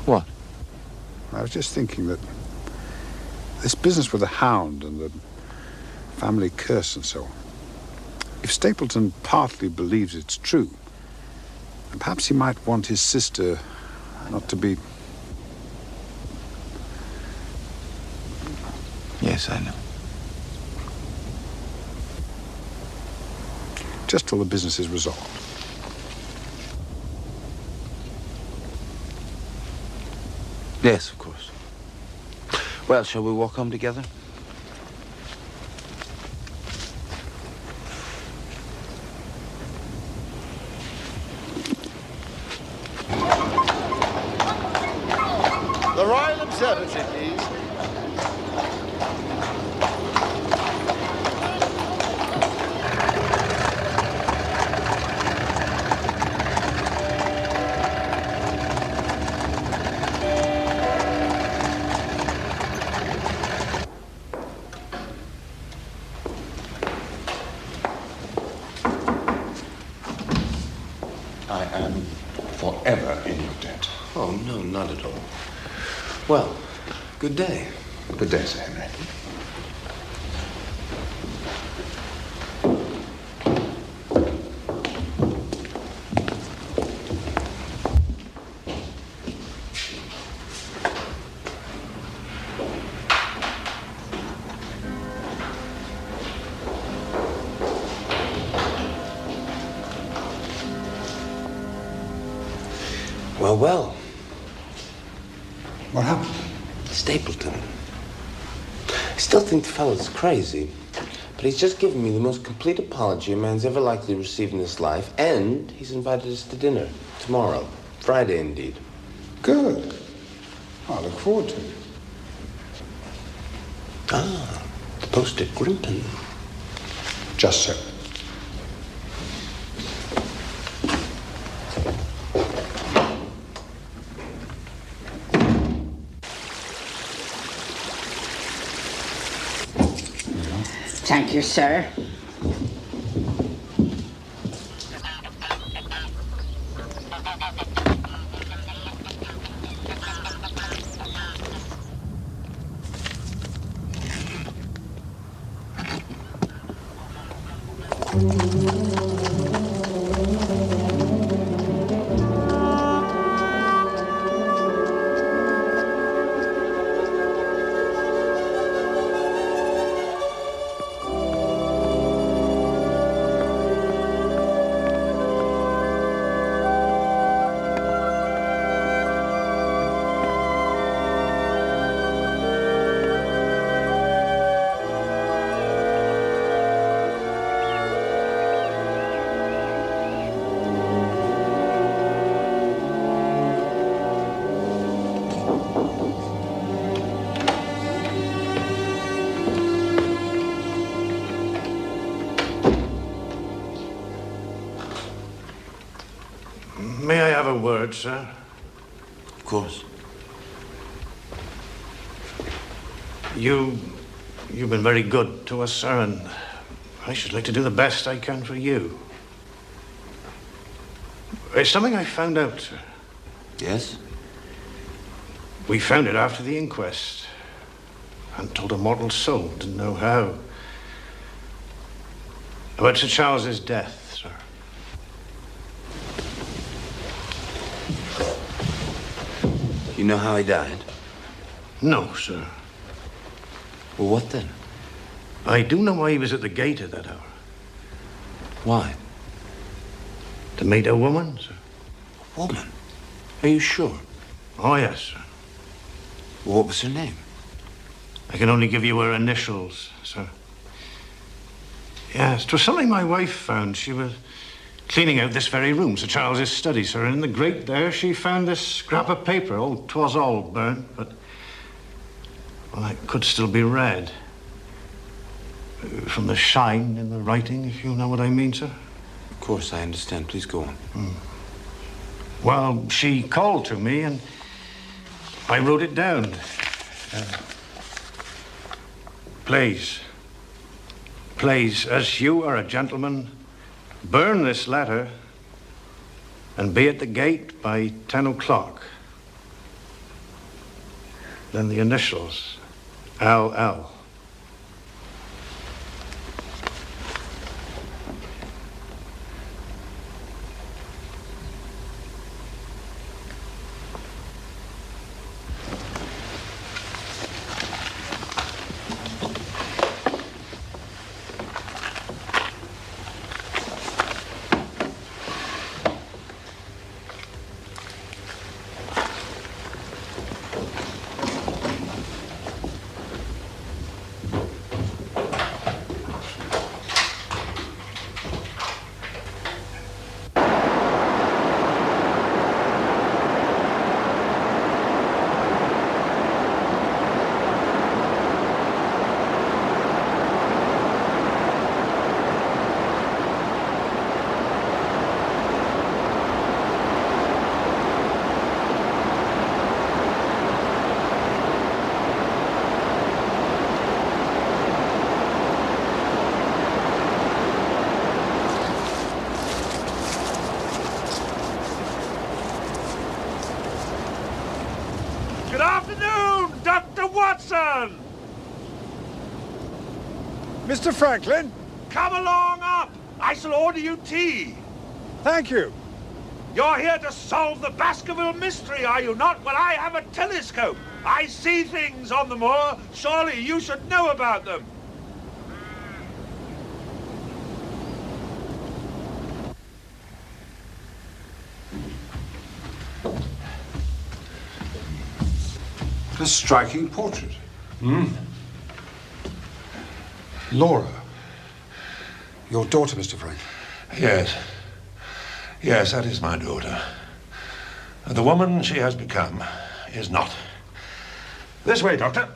What? I was just thinking that this business with the Hound and the family curse and so on, if Stapleton partly believes it's true, Perhaps he might want his sister not to be... Yes, I know. Just till the business is resolved. Yes, of course. Well, shall we walk home together? The Royal Observatory, please. I am forever in your debt. Oh, no, not at all. Well, good day. Good day, Sir Henry. Well, well. What happened? Stapleton. I still think the fellow's crazy, but he's just given me the most complete apology a man's ever likely to receive in his life, and he's invited us to dinner tomorrow. Friday, indeed. Good. I look forward to it. Ah, the post at Grimpen. Just so. Thank you, sir. May I have a word, sir? Of course. You've been very good to us, sir, and I should like to do the best I can for you. It's something I found out, sir. Yes? We found it after the inquest. And told a mortal soul, didn't know how. About Sir Charles's death, sir. You know how he died? No, sir. Well, what then? I do know why he was at the gate at that hour. Why? To meet a woman, sir. Woman? Are you sure? Oh, yes, sir. Well, what was her name? I can only give you her initials, sir. Yes, 'twas something my wife found. She was cleaning out this very room, Sir Charles's study, sir, and in the grate there she found this scrap of paper. Oh, 'twas all burnt, but, well, it could still be read. From the shine in the writing, if you know what I mean, sir. Of course, I understand. Please go on. Well, she called to me, and I wrote it down. Please, as you are a gentleman, burn this letter and be at the gate by 10 o'clock. Then the initials, LL. Mr. Franklin? Come along up! I shall order you tea. Thank you. You're here to solve the Baskerville mystery, are you not? Well, I have a telescope. I see things on the moor. Surely you should know about them. A striking portrait. Laura. Your daughter, Mr. Frank. Yes. Yes, that is my daughter. The woman she has become is not. This way, Doctor.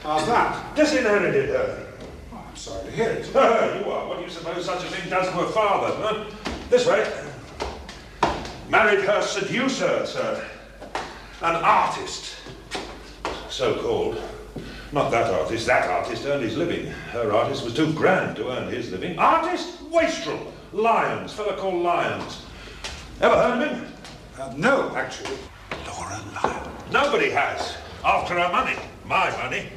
How's that? Disinherited her. Oh, I'm sorry to hear it. You are. What do you suppose such a thing does to a father, huh? This way. Married her seducer, sir. An artist. So-called. Not that artist. That artist earned his living. Her artist was too grand to earn his living. Artist? Wastrel. Lyons. Fella called Lyons. Ever heard of him? No, actually. Laura Lyons. Nobody has. After her money. My money.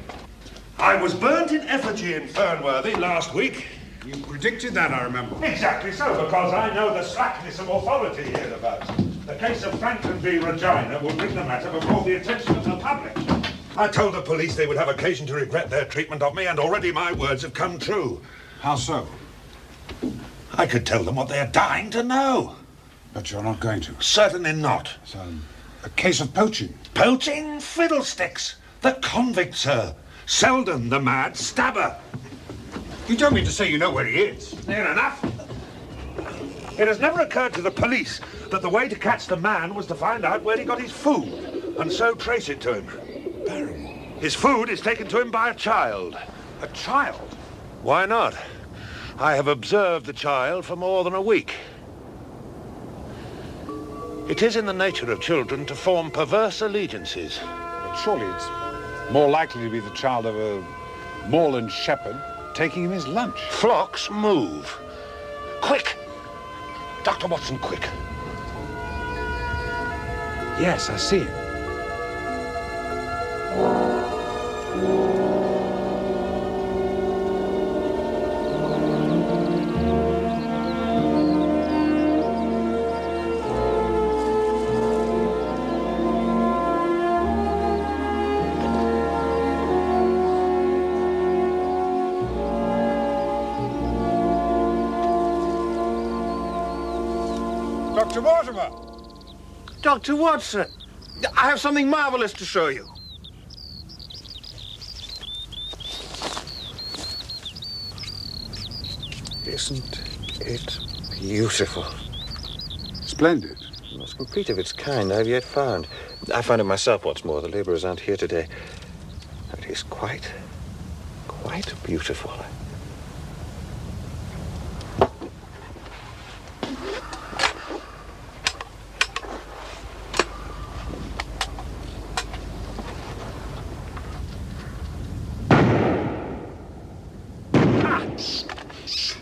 I was burnt in effigy in Fernworthy last week. You predicted that, I remember. Exactly so, because I know the slackness of authority hereabouts. The case of Franklin v. Regina will bring the matter before the attention of the public. I told the police they would have occasion to regret their treatment of me, and already my words have come true. How so? I could tell them what they're dying to know. But you're not going to. Certainly not. It's a case of poaching. Poaching? Fiddlesticks. The convict, sir. Selden, the mad stabber. You don't mean to say you know where he is? Near enough. It has never occurred to the police that the way to catch the man was to find out where he got his food, and so trace it to him. Barrymore. His food is taken to him by a child. A child? Why not? I have observed the child for more than a week. It is in the nature of children to form perverse allegiances. But surely it's more likely to be the child of a moorland shepherd taking him his lunch. Flocks move. Quick! Dr. Watson, quick. Yes, I see him. Dr. Mortimer! Dr. Watson, I have something marvelous to show you. Isn't it beautiful? Splendid. The most complete of its kind I've yet found. I found it myself, what's more. The laborers aren't here today. It is quite beautiful.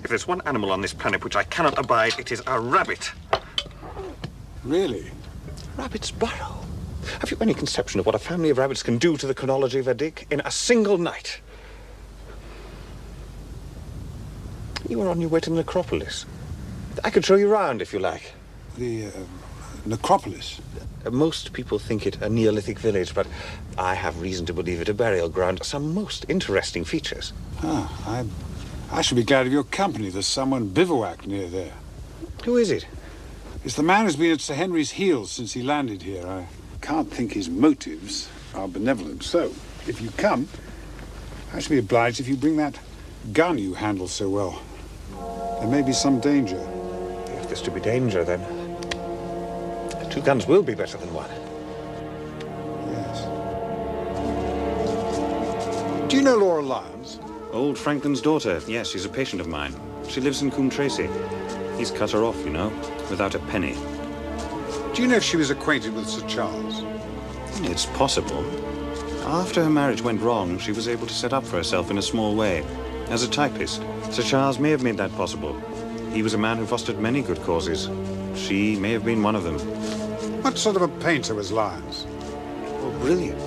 If there's one animal on this planet which I cannot abide, it is a rabbit. Really? Rabbit's burrow. Have you any conception of what a family of rabbits can do to the chronology of a dig in a single night? You are on your way to the necropolis. I could show you round if you like. The necropolis? Most people think it a Neolithic village, but I have reason to believe it a burial ground. Some most interesting features. I should be glad of your company. There's someone bivouacked near there. Who is it? It's the man who's been at Sir Henry's heels since he landed here. I can't think his motives are benevolent. So, if you come, I shall be obliged if you bring that gun you handle so well. There may be some danger. If there's to be danger, then 2 guns will be better than 1. Yes. Do you know Laura Lyons? Old Franklin's daughter. Yes, she's a patient of mine. She lives in Coombe Tracy. He's cut her off, you know, without a penny. Do you know if she was acquainted with Sir Charles? It's possible. After her marriage went wrong, she was able to set up for herself in a small way. As a typist, Sir Charles may have made that possible. He was a man who fostered many good causes. She may have been one of them. What sort of a painter was Lyons? Oh, brilliant.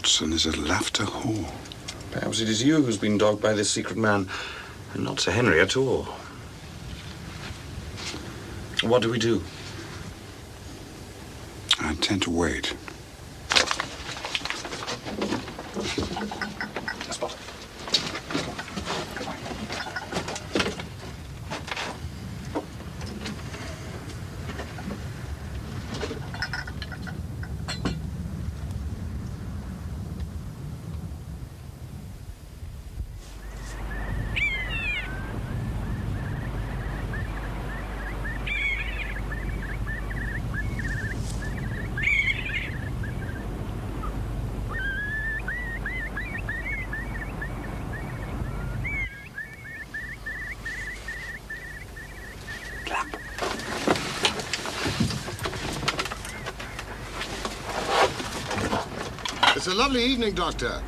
Watson is a laughter whore. Perhaps it is you who's been dogged by this secret man, and not Sir Henry at all. What do we do? I intend to wait. Spot. It's a lovely evening, Doctor.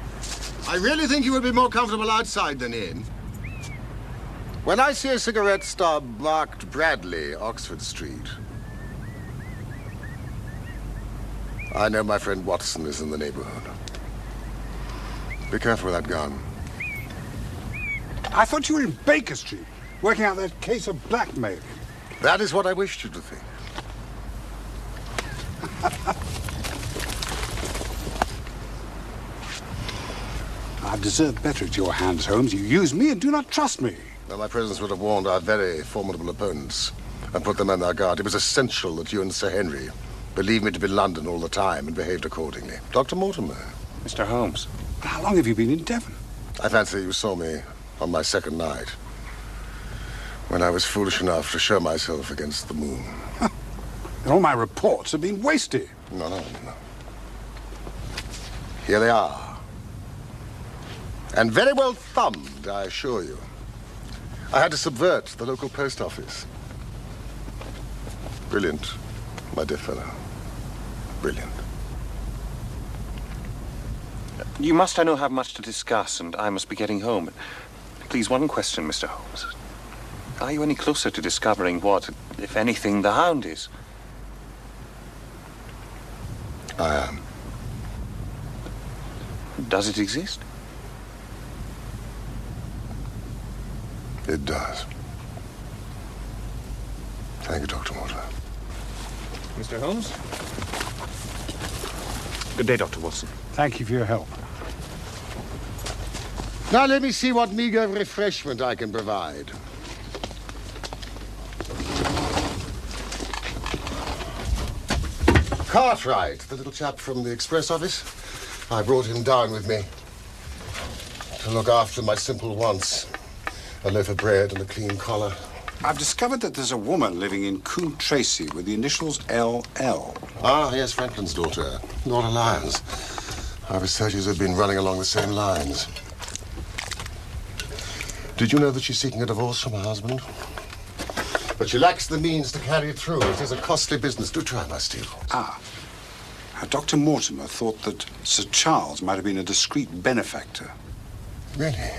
I really think you would be more comfortable outside than in. When I see a cigarette stub marked Bradley, Oxford Street, I know my friend Watson is in the neighborhood. Be careful with that gun. I thought you were in Baker Street, working out that case of blackmail. That is what I wished you to think. I've deserved better at your hands, Holmes. You use me and do not trust me. Now, my presence would have warned our very formidable opponents and put them on their guard. It was essential that you and Sir Henry believed me to be London all the time and behaved accordingly. Dr. Mortimer. Mr. Holmes. How long have you been in Devon? I fancy you saw me on my second night, when I was foolish enough to show myself against the moon. Huh. And all my reports have been wasted. No. Here they are. And very well thumbed, I assure you. I had to subvert the local post office. Brilliant, my dear fellow. Brilliant. You must, I know, have much to discuss, and I must be getting home. Please, one question, Mr. Holmes. Are you any closer to discovering what, if anything, the Hound is? I am. Does it exist? It does. Thank you, Dr. Mortimer. Mr. Holmes? Good day, Dr. Watson. Thank you for your help. Now let me see what meager refreshment I can provide. Cartwright, the little chap from the express office. I brought him down with me to look after my simple wants. A loaf of bread and a clean collar. I've discovered that there's a woman living in Coombe Tracy with the initials LL. Ah, yes, Franklin's daughter, Laura Lyons. Our researchers have been running along the same lines. Did you know that she's seeking a divorce from her husband? But she lacks the means to carry it through. It is a costly business. Do try my steel. Ah. Dr. Mortimer thought that Sir Charles might have been a discreet benefactor. Really?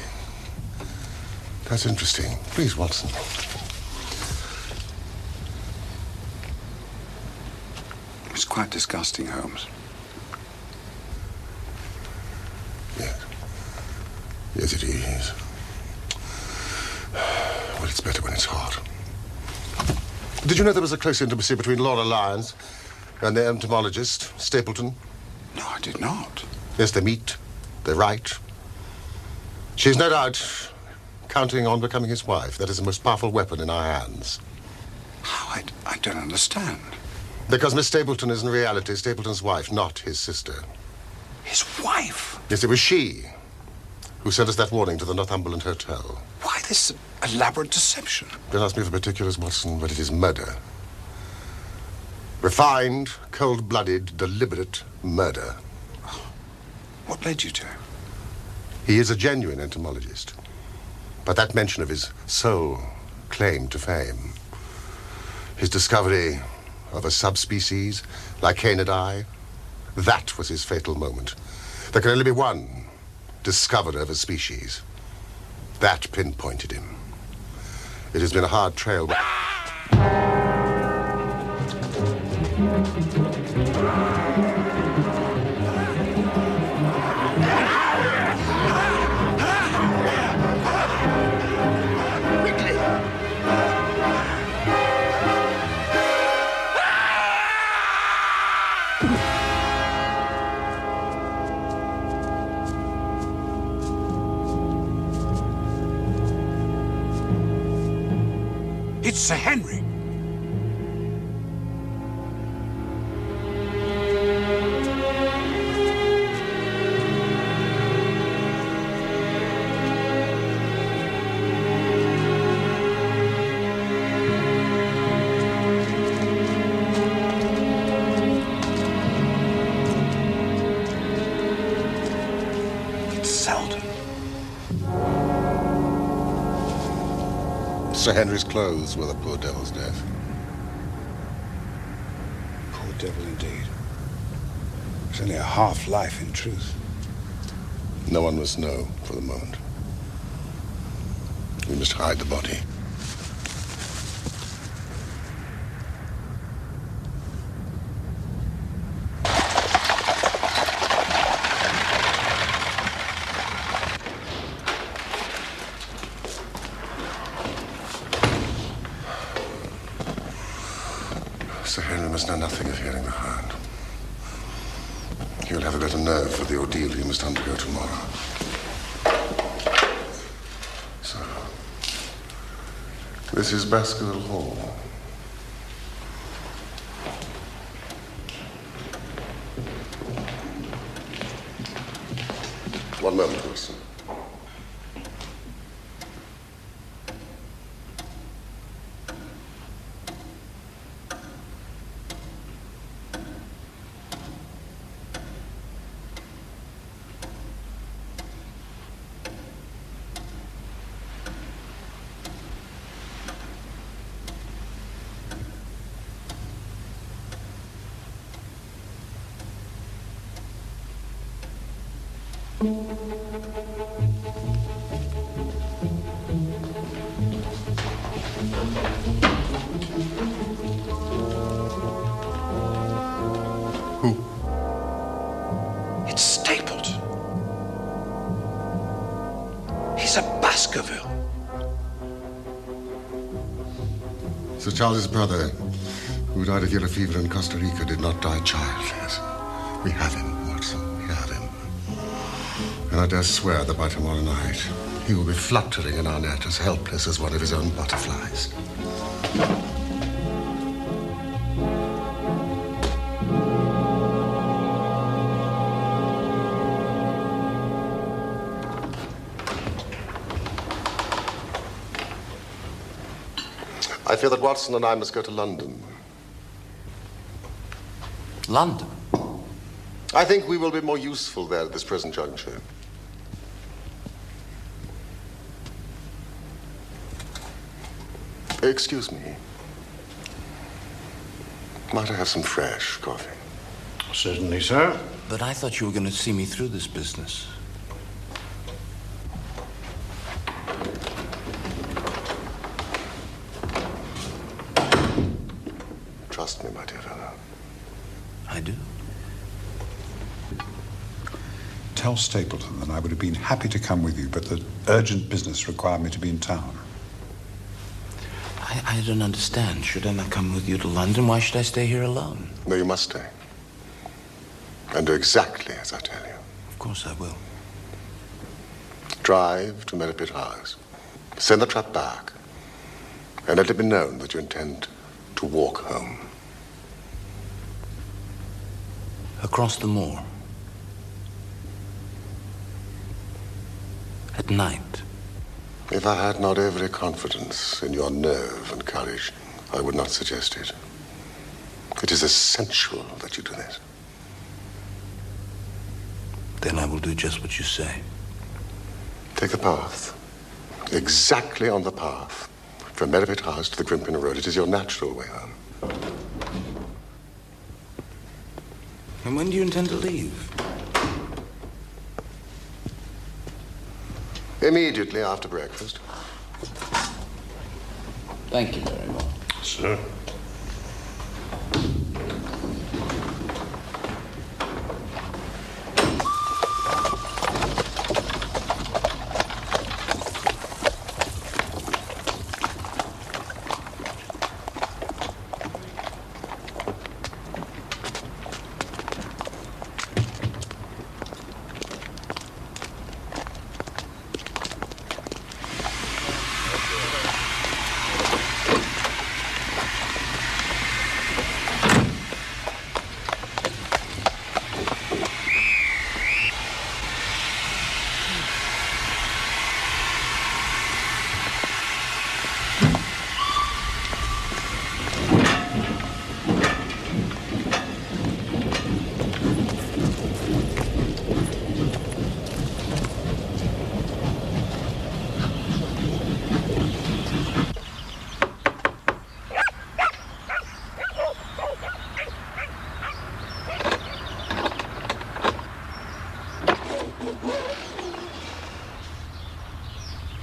That's interesting. Please, Watson. It's quite disgusting, Holmes. Yes. Yes, it is. Well, it's better when it's hot. Did you know there was a close intimacy between Laura Lyons and the entomologist, Stapleton? No, I did not. Yes, they meet. They write. She's no doubt counting on becoming his wife. That is the most powerful weapon in our hands. How? I don't understand. Because Miss Stapleton is in reality Stapleton's wife, not his sister. His wife? Yes, it was she who sent us that warning to the Northumberland Hotel. Why this elaborate deception? Don't ask me for particulars, Watson, but it is murder. Refined, cold-blooded, deliberate murder. What led you to him? He is a genuine entomologist. But that mention of his sole claim to fame, his discovery of a subspecies, Lycaenidae, that was his fatal moment. There can only be one discoverer of a species. That pinpointed him. It has been a hard trail. It's Sir Henry. Sir Henry's clothes were the poor devil's death. Poor devil indeed. It's only a half-life in truth. No one must know for the moment. We must hide the body. Sir Henry must know nothing of hearing the Hound. He will have a better nerve for the ordeal he must undergo tomorrow. So, this is Baskerville Hall. One moment, Wilson. It's Stapleton. He's a Baskerville. Sir Charles's brother, who died of yellow fever in Costa Rica, did not die childless. We have him, Watson. We have him. And I dare swear that by tomorrow night, he will be fluttering in our net as helpless as one of his own butterflies. I fear that Watson and I must go to London. London? I think we will be more useful there at this present juncture. Excuse me. Might I have some fresh coffee? Certainly, sir. But I thought you were going to see me through this business. Trust me, my dear fellow. I do. Tell Stapleton that I would have been happy to come with you, but that urgent business required me to be in town. I don't understand. Should I not come with you to London? Why should I stay here alone? No, you must stay. And do exactly as I tell you. Of course I will. Drive to Merripit House. Send the trap back. And let it be known that you intend to walk home. Across the moor. At night. If I had not every confidence in your nerve and courage, I would not suggest it. It is essential that you do this. Then I will do just what you say. Take the path. Exactly on the path. From Merripit House to the Grimpen Road. It is your natural way home. And when do you intend to leave? Immediately after breakfast. Thank you very much. Sir.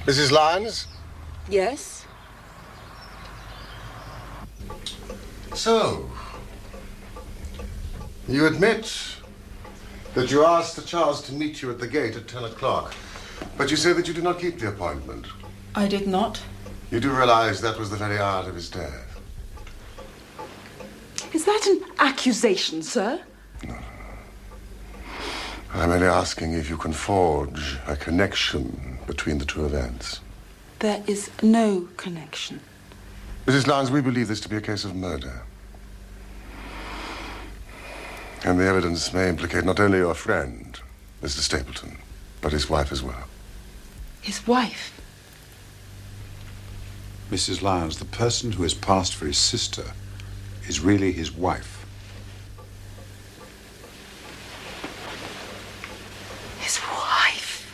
Mrs. Lyons? Yes? So, you admit that you asked Sir Charles to meet you at the gate at 10 o'clock, but you say that you did not keep the appointment. I did not. You do realize that was the very hour of his death? Is that an accusation, sir? I'm only asking if you can forge a connection between the two events. There is no connection. Mrs. Lyons, we believe this to be a case of murder. And the evidence may implicate not only your friend, Mr. Stapleton, but his wife as well. His wife? Mrs. Lyons, the person who has passed for his sister is really his wife. His wife?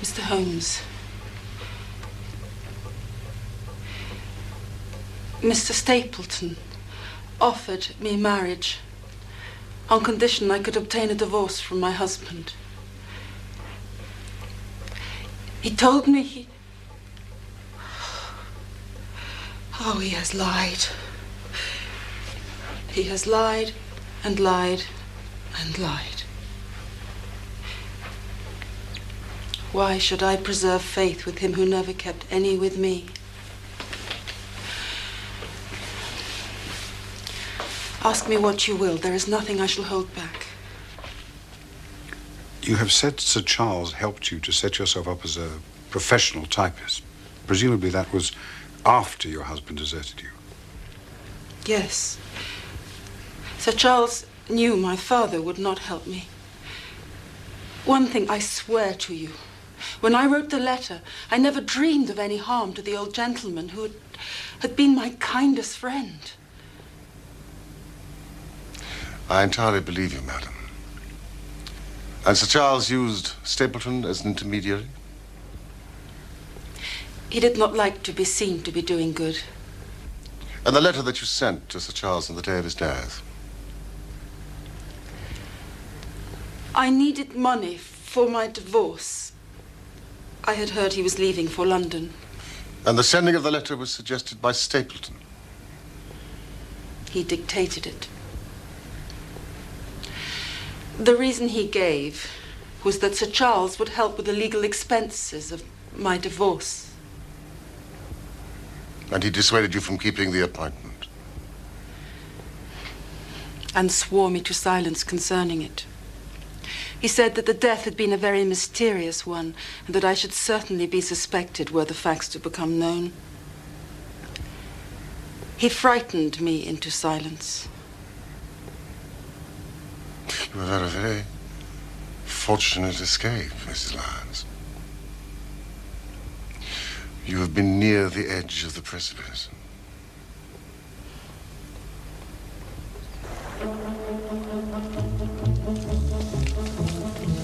Mr. Holmes. Mr. Stapleton offered me marriage on condition I could obtain a divorce from my husband. He told me he... Oh, he has lied. He has lied and lied and lied. Why should I preserve faith with him who never kept any with me? Ask me what you will. There is nothing I shall hold back. You have said Sir Charles helped you to set yourself up as a professional typist. Presumably that was after your husband deserted you. Yes. Sir Charles knew my father would not help me. One thing I swear to you. When I wrote the letter, I never dreamed of any harm to the old gentleman who had been my kindest friend. I entirely believe you, madam. And Sir Charles used Stapleton as an intermediary? He did not like to be seen to be doing good. And the letter that you sent to Sir Charles on the day of his death? I needed money for my divorce. I had heard he was leaving for London. And the sending of the letter was suggested by Stapleton? He dictated it. The reason he gave was that Sir Charles would help with the legal expenses of my divorce. And he dissuaded you from keeping the appointment? And swore me to silence concerning it. He said that the death had been a very mysterious one, and that I should certainly be suspected were the facts to become known. He frightened me into silence. You have had a very fortunate escape, Mrs. Lyons. You have been near the edge of the precipice.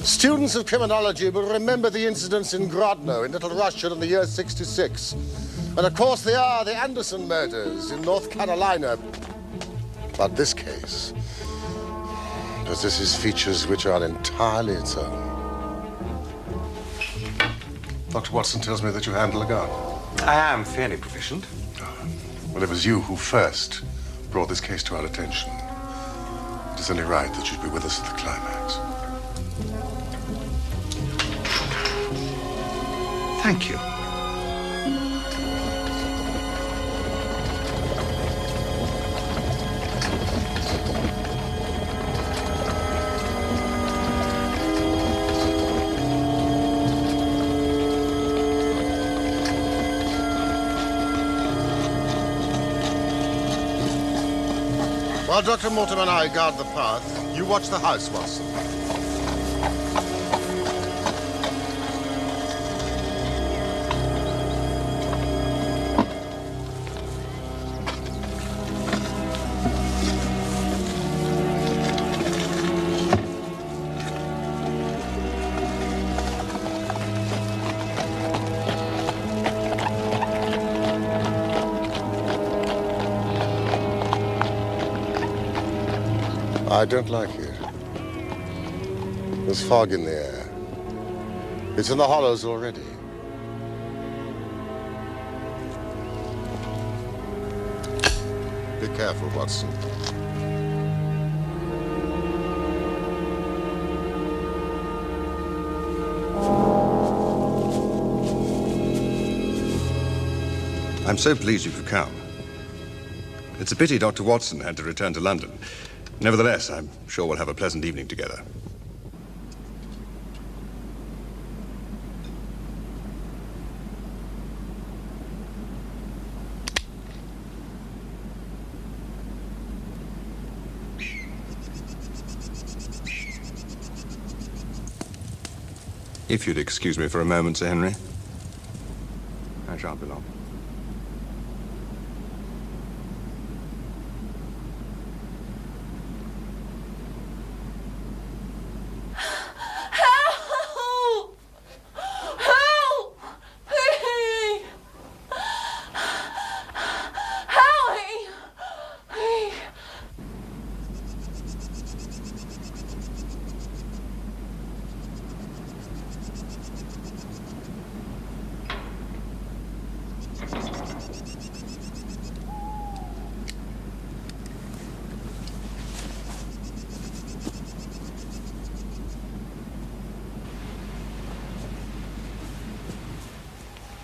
Students of criminology will remember the incidents in Grodno in Little Russia in the year 66. And of course there are the Anderson murders in North Carolina. But this case possesses features which are entirely its own. Dr. Watson tells me that you handle a gun. I am fairly proficient. Well, it was you who first brought this case to our attention. It is only right that you'd be with us at the climax. Thank you. While Dr. Mortimer and I guard the path, you watch the house, Watson. I don't like it. There's fog in the air. It's in the hollows already. Be careful, Watson. I'm so pleased you could come. It's a pity Dr. Watson had to return to London. Nevertheless, I'm sure we'll have a pleasant evening together. If you'd excuse me for a moment, Sir Henry. I shan't be long.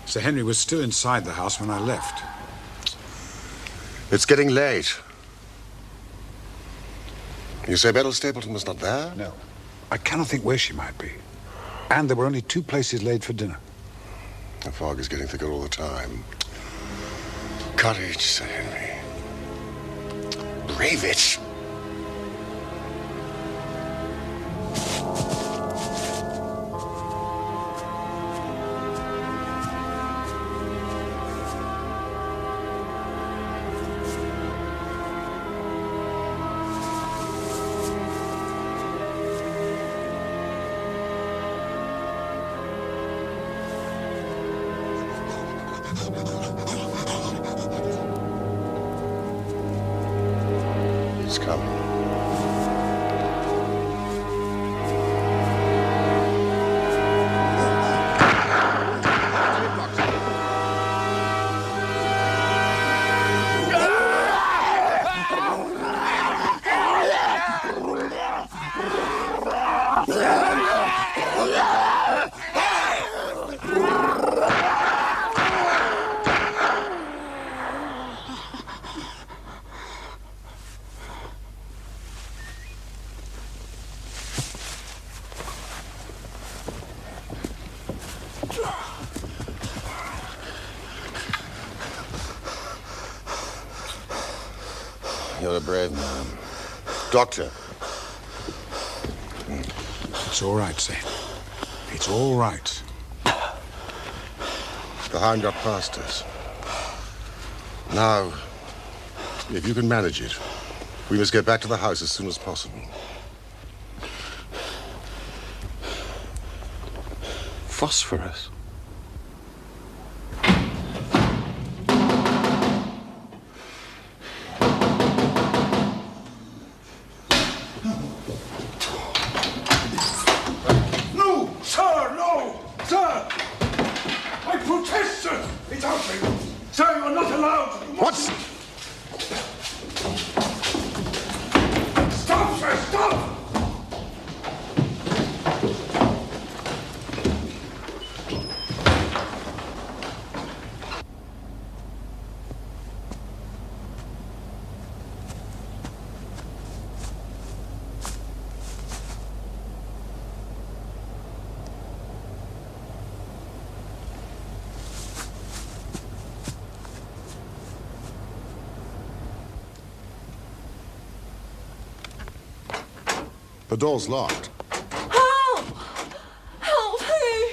Sir Henry was still inside the house when I left. It's getting late. You say Beryl Stapleton was not there? No. I cannot think where she might be. And there were only 2 places laid for dinner. The fog is getting thicker all the time. Courage, Sir Henry. Brave it. He's coming. You're a brave man. Doctor. It's all right, Saint. It's all right. The Hound got past us. Now, if you can manage it, we must get back to the house as soon as possible. Phosphorus? No, sir, no! Sir! I protest, sir! It's outrage! Sir, you are not allowed! Watson! Stop, sir, stop! The door's locked. Help! Help me!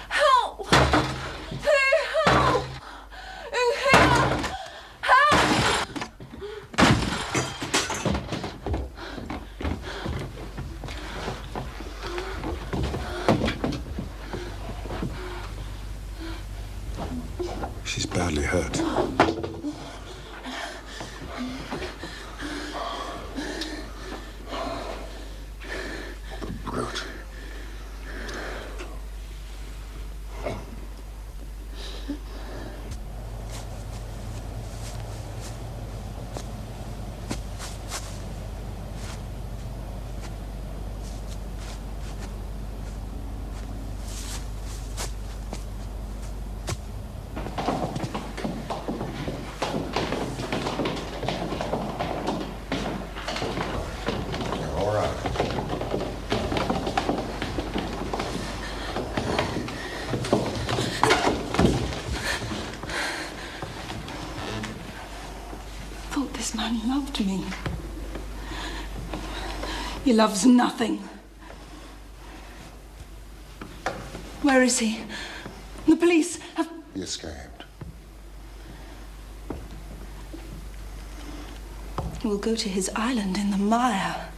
Help! Please help! In here! Help! She's badly hurt. This man loved me. He loves nothing. Where is he? The police have... He escaped. He will go to his island in the mire.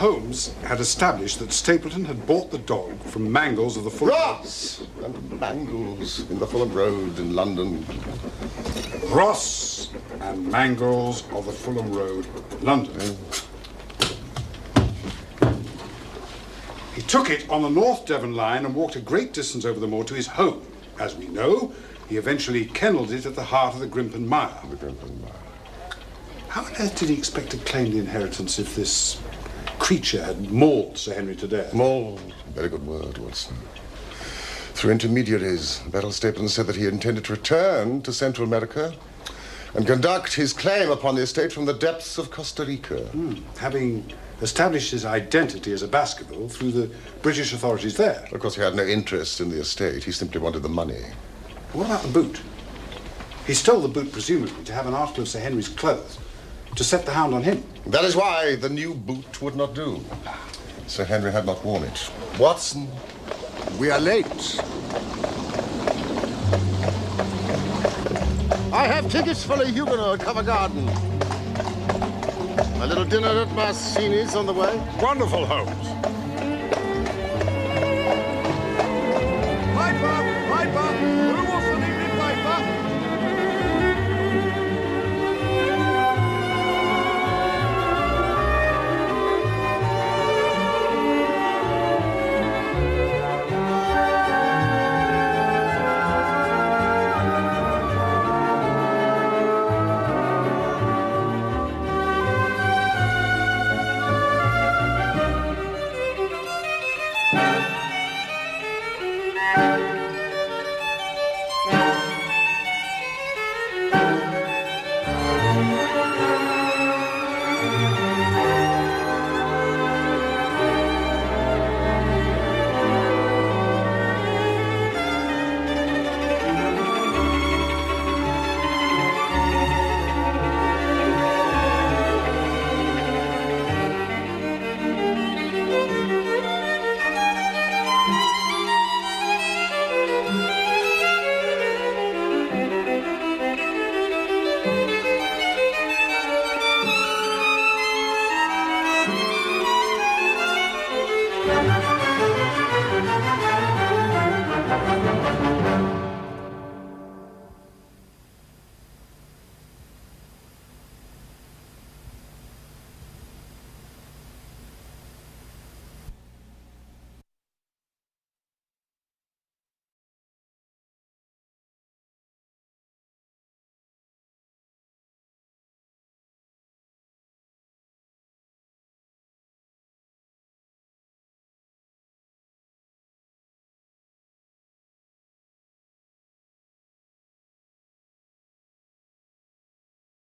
Holmes had established that Stapleton had bought the dog from Mangles of the Fulham... Ross! And Mangles in the Fulham Road in London. Ross and Mangles of the Fulham Road, London. He took it on the North Devon line and walked a great distance over the moor to his home. As we know, he eventually kennelled it at the heart of the Grimpen Mire. The Grimpen Mire. How on earth did he expect to claim the inheritance if this creature had mauled Sir Henry to death? Mauled. Very good word, Watson. Through intermediaries, Beryl Stapleton said that he intended to return to Central America and conduct his claim upon the estate from the depths of Costa Rica. Having established his identity as a Baskerville through the British authorities there. Of course, he had no interest in the estate. He simply wanted the money. What about the boot? He stole the boot, presumably, to have an article of Sir Henry's clothes, to set the Hound on him. That is why the new boot would not do. Sir Henry had not worn it. Watson, we are late. I have tickets for the Huguenot at Covent Garden. A little dinner at Massini's on the way. Wonderful, Holmes.